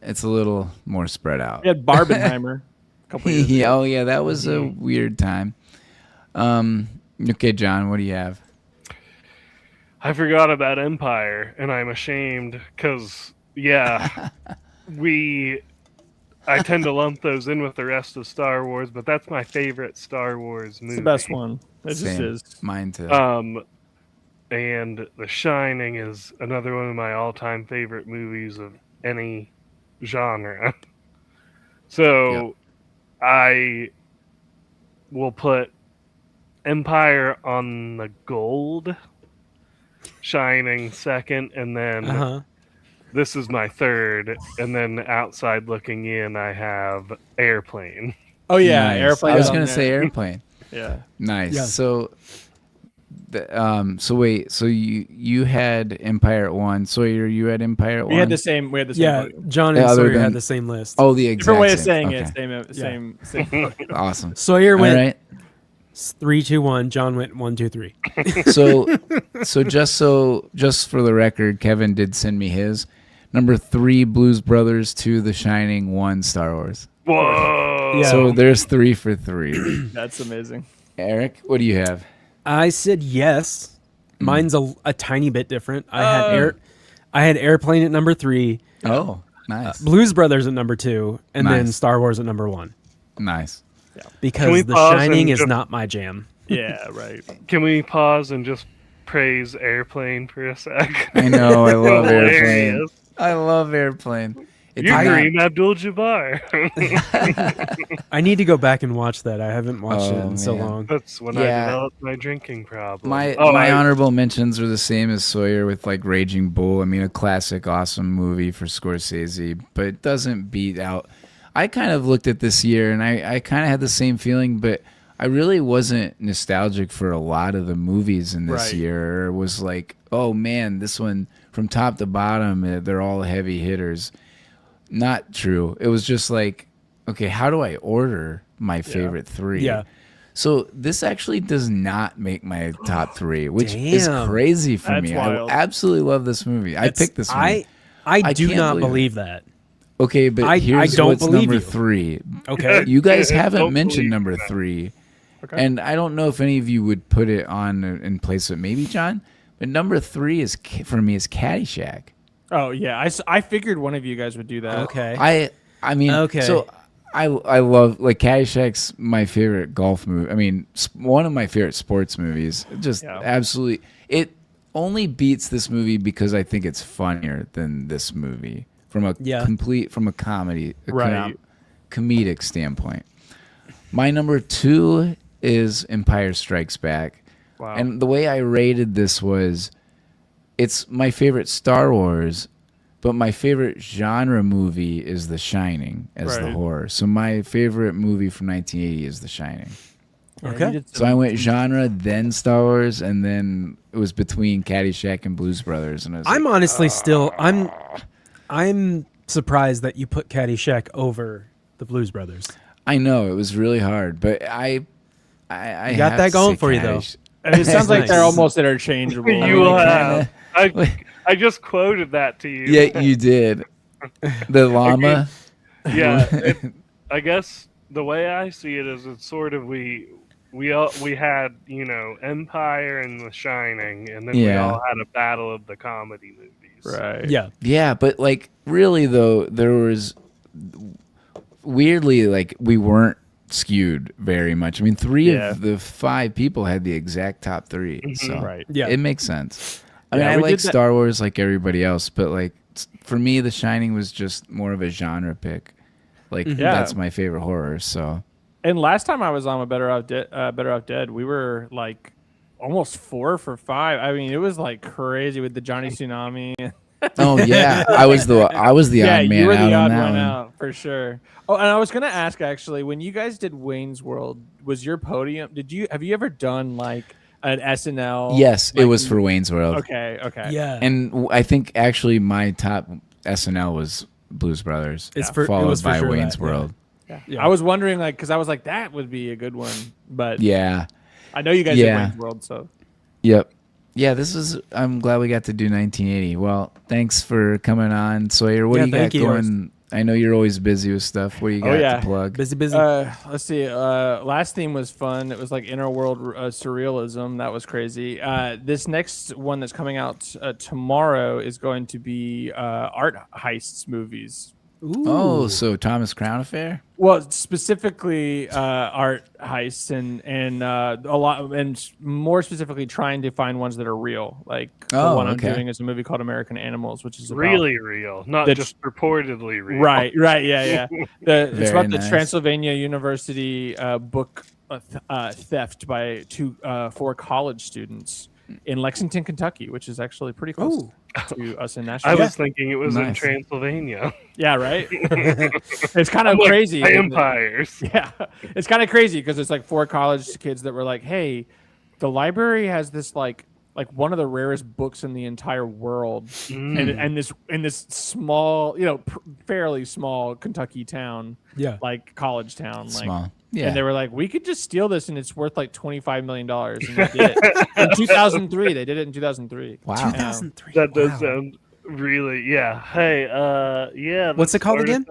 It's a little more spread out.
We had Barbenheimer a couple years ago.
Oh, yeah, that was a weird time. Okay, John, what do you have?
I forgot about Empire, and I'm ashamed because, I tend to lump those in with the rest of Star Wars, but that's my favorite Star Wars movie.
It's the best one. It just is.
Mine too.
And The Shining is another one of my all-time favorite movies of any genre. So I will put Empire on the gold, Shining second, and then this is my third, and then outside looking in, I have Airplane.
Oh yeah,
nice.
Airplane.
I was gonna say Airplane.
Yeah,
nice.
Yeah.
So, so you had Empire at 1. Sawyer, you had Empire at 1.
We had the same.
Yeah, John and Sawyer had the same list.
Oh, the exact
different way of
same.
saying it. Same.
Awesome.
Sawyer went.
All right.
3, 2, 1. John went 1, 2, 3.
So just for the record, Kevin did send me his. Number 3, Blues Brothers. 2, The Shining. 1, Star Wars.
Whoa!
Yeah.
So there's 3 for 3.
That's amazing.
Eric, what do you have?
I said yes. Mine's a tiny bit different. I had Airplane at number 3.
Oh, nice.
Blues Brothers at number 2, and then
Nice.
Star Wars at number 1.
Nice.
Because The Shining is not my jam.
Yeah, right.
Can we pause and just praise Airplane for a sec?
I know. I love Airplane.
Hilarious.
I love Airplane.
You Kareem Abdul-Jabbar.
I need to go back and watch that. I haven't watched it in so long.
That's when I developed my drinking problem.
My honorable mentions are the same as Sawyer with like Raging Bull. I mean, a classic, awesome movie for Scorsese, but it doesn't beat out. I kind of looked at this year and I kind of had the same feeling, but I really wasn't nostalgic for a lot of the movies in this year. It was like, oh man, this one from top to bottom, they're all heavy hitters. not true. It was just like, okay, how do I order my favorite 3?
Yeah.
So this actually does not make my top 3, which is crazy for me.
Wild.
I absolutely love this movie. I picked this movie.
I do
can't
not believe that.
Okay, but here's
don't
what's
believe
number
you.
3.
Okay.
You guys haven't
Don't
mentioned
believe
number
that.
3.
Okay.
And I don't know if any of you would put it on in place of maybe John, but number 3 is for me is Caddyshack.
Oh yeah, I figured one of you guys would do that.
Okay.
I mean,
Okay.
so I love, like, Caddyshack's my favorite golf movie. I mean, one of my favorite sports movies. Just absolutely, it only beats this movie because I think it's funnier than this movie from a comedic standpoint. My number 2 is Empire Strikes Back.
Wow.
And the way I rated this was, it's my favorite Star Wars, but my favorite genre movie is The Shining as the horror. So my favorite movie from 1980 is The Shining.
Okay.
So I went genre, then Star Wars, and then it was between Caddyshack and Blues Brothers. And
I'm honestly still I'm surprised that you put Caddyshack over the Blues Brothers.
I know it was really hard, but I
You got that going for you, though.
And it sounds like
Nice.
they're almost interchangeable.
You will have. I just quoted that to you.
Yeah, you did. The llama.
Yeah, I guess the way I see it is it's sort of we had, you know, Empire and The Shining, and then we all had a battle of the comedy movies.
Right.
Yeah.
Yeah, but like really though, there was weirdly like we weren't skewed very much. I mean, 3 of the 5 people had the exact top 3, so
Right.
Yeah.
it makes sense. I mean,
Yeah,
I
we
like
did that-
Star Wars like everybody else, but like for me, The Shining was just more of a genre pick. Like that's my favorite horror. So.
And last time I was on Better Off Dead, we were like almost 4 for 5. I mean, it was like crazy with the Johnny Tsunami.
Oh yeah, I was the odd man
you were
out
the
on
odd
that
one
one.
out for sure. Oh, and I was gonna ask actually, when you guys did Wayne's World, was your podium? Have you ever done like an SNL?
Yes,
like,
it was for Wayne's World.
Okay.
Yeah.
And I think actually my top SNL was Blues Brothers, followed by Wayne's World.
Yeah. I was wondering, like, because I was like, that would be a good one, but
Yeah.
I know you guys did Wayne's World, so
Yep. Yeah, I'm glad we got to do 1980. Well, thanks for coming on, Sawyer. What do you got going? I know you're always busy with stuff. What do you got to plug?
Busy.
let's see. Last theme was fun. It was like inner world surrealism. That was crazy. This next one that's coming out tomorrow is going to be art heists movies.
Ooh.
Oh, so Thomas Crown Affair?
Well, specifically art heists and a lot, and more specifically trying to find ones that are real. Like the one I'm doing is a movie called American Animals, which is
really real, not just reportedly real.
Right, yeah. It's about the
nice.
Transylvania University book theft by 4 college students in Lexington, Kentucky, which is actually pretty close to us in Nashville.
I was thinking it was in Transylvania.
Yeah, right. It's kind of crazy.
Empires.
Yeah, it's kind of crazy because it's like 4 college kids that were like, "Hey, the library has this like one of the rarest books in the entire world, and this in this small, fairly small Kentucky town, like college town, like."
Small. Yeah.
And they were like, we could just steal this and it's worth like $25 million. And they did it. In 2003. They did it in 2003.
Wow.
2003.
That does sound really, Hey,
What's it called again?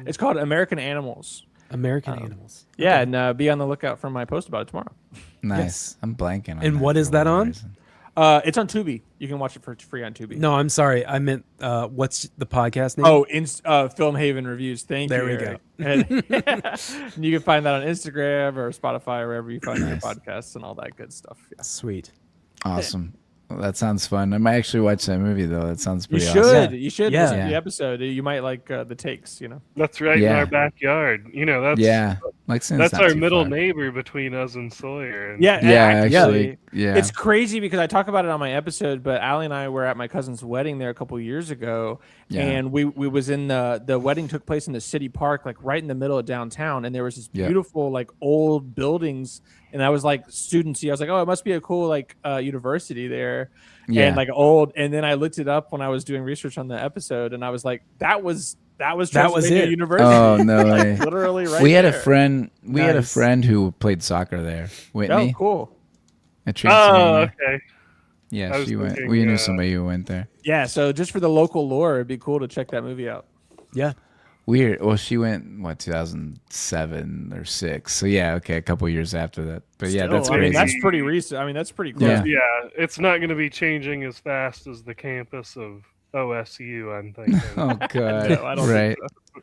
It's called American Animals.
American Animals.
Yeah, and be on the lookout for my post about it tomorrow.
Nice.
Yes.
I'm blanking on
And what is that on?
reason.
It's on Tubi. You can watch it for free on Tubi.
No, I'm sorry. I meant what's the podcast name?
Oh, FilmHavenReviews. Thank you.
There we
Eric. And you can find that on Instagram or Spotify or wherever you find your podcasts and all that good stuff. Yeah.
Sweet.
Awesome. Well, that sounds fun. I might actually watch that movie though. That sounds pretty awesome.
You should
Yeah.
listen to the episode. You might like the takes,
That's right in our backyard. That's our middle neighbor between us and Sawyer. And
Actually, it's crazy because I talk about it on my episode, but Allie and I were at my cousin's wedding there a couple years ago, and we was in the wedding took place in the city park, like right in the middle of downtown, and there was this beautiful like old buildings, and I was like students. I was like, oh, it must be a cool like university there. And like old, and then I looked it up when I was doing research on the episode, and I was like, that was That was
it.
University.
Oh no way!
Literally right.
We had
there.
a friend. We had a
Nice.
friend who played soccer there. Whitney.
Oh, cool.
At Transylvania.
Oh, okay.
Yeah,
I was
she went.
thinking,
We knew somebody who went there.
Yeah, so just for the local lore, it'd be cool to check that movie out.
Yeah.
Weird. Well, she went 2007 or 6. So yeah, okay, a couple years after that. But yeah, that's
I
crazy.
mean, that's pretty recent. I mean, that's pretty close.
Yeah.
Yeah, it's not going to be changing as fast as the campus of OSU, I'm thinking.
Oh god.
No, I don't
Right.
think so.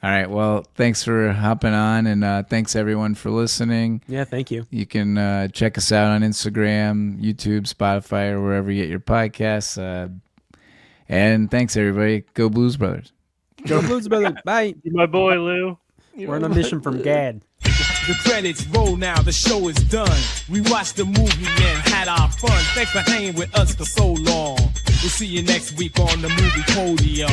All right. Well, thanks for hopping on, and thanks everyone for listening.
Yeah, thank you.
You can check us out on Instagram, YouTube, Spotify, or wherever you get your podcasts. And thanks everybody. Go Blues Brothers.
Go Blues Brothers. Bye.
You my boy, Lou.
We're on a mission from Gad.
The credits roll now, the show is done. We watched the movie and had our fun. Thanks for hanging with us for so long. We'll see you next week on the Movie Podium.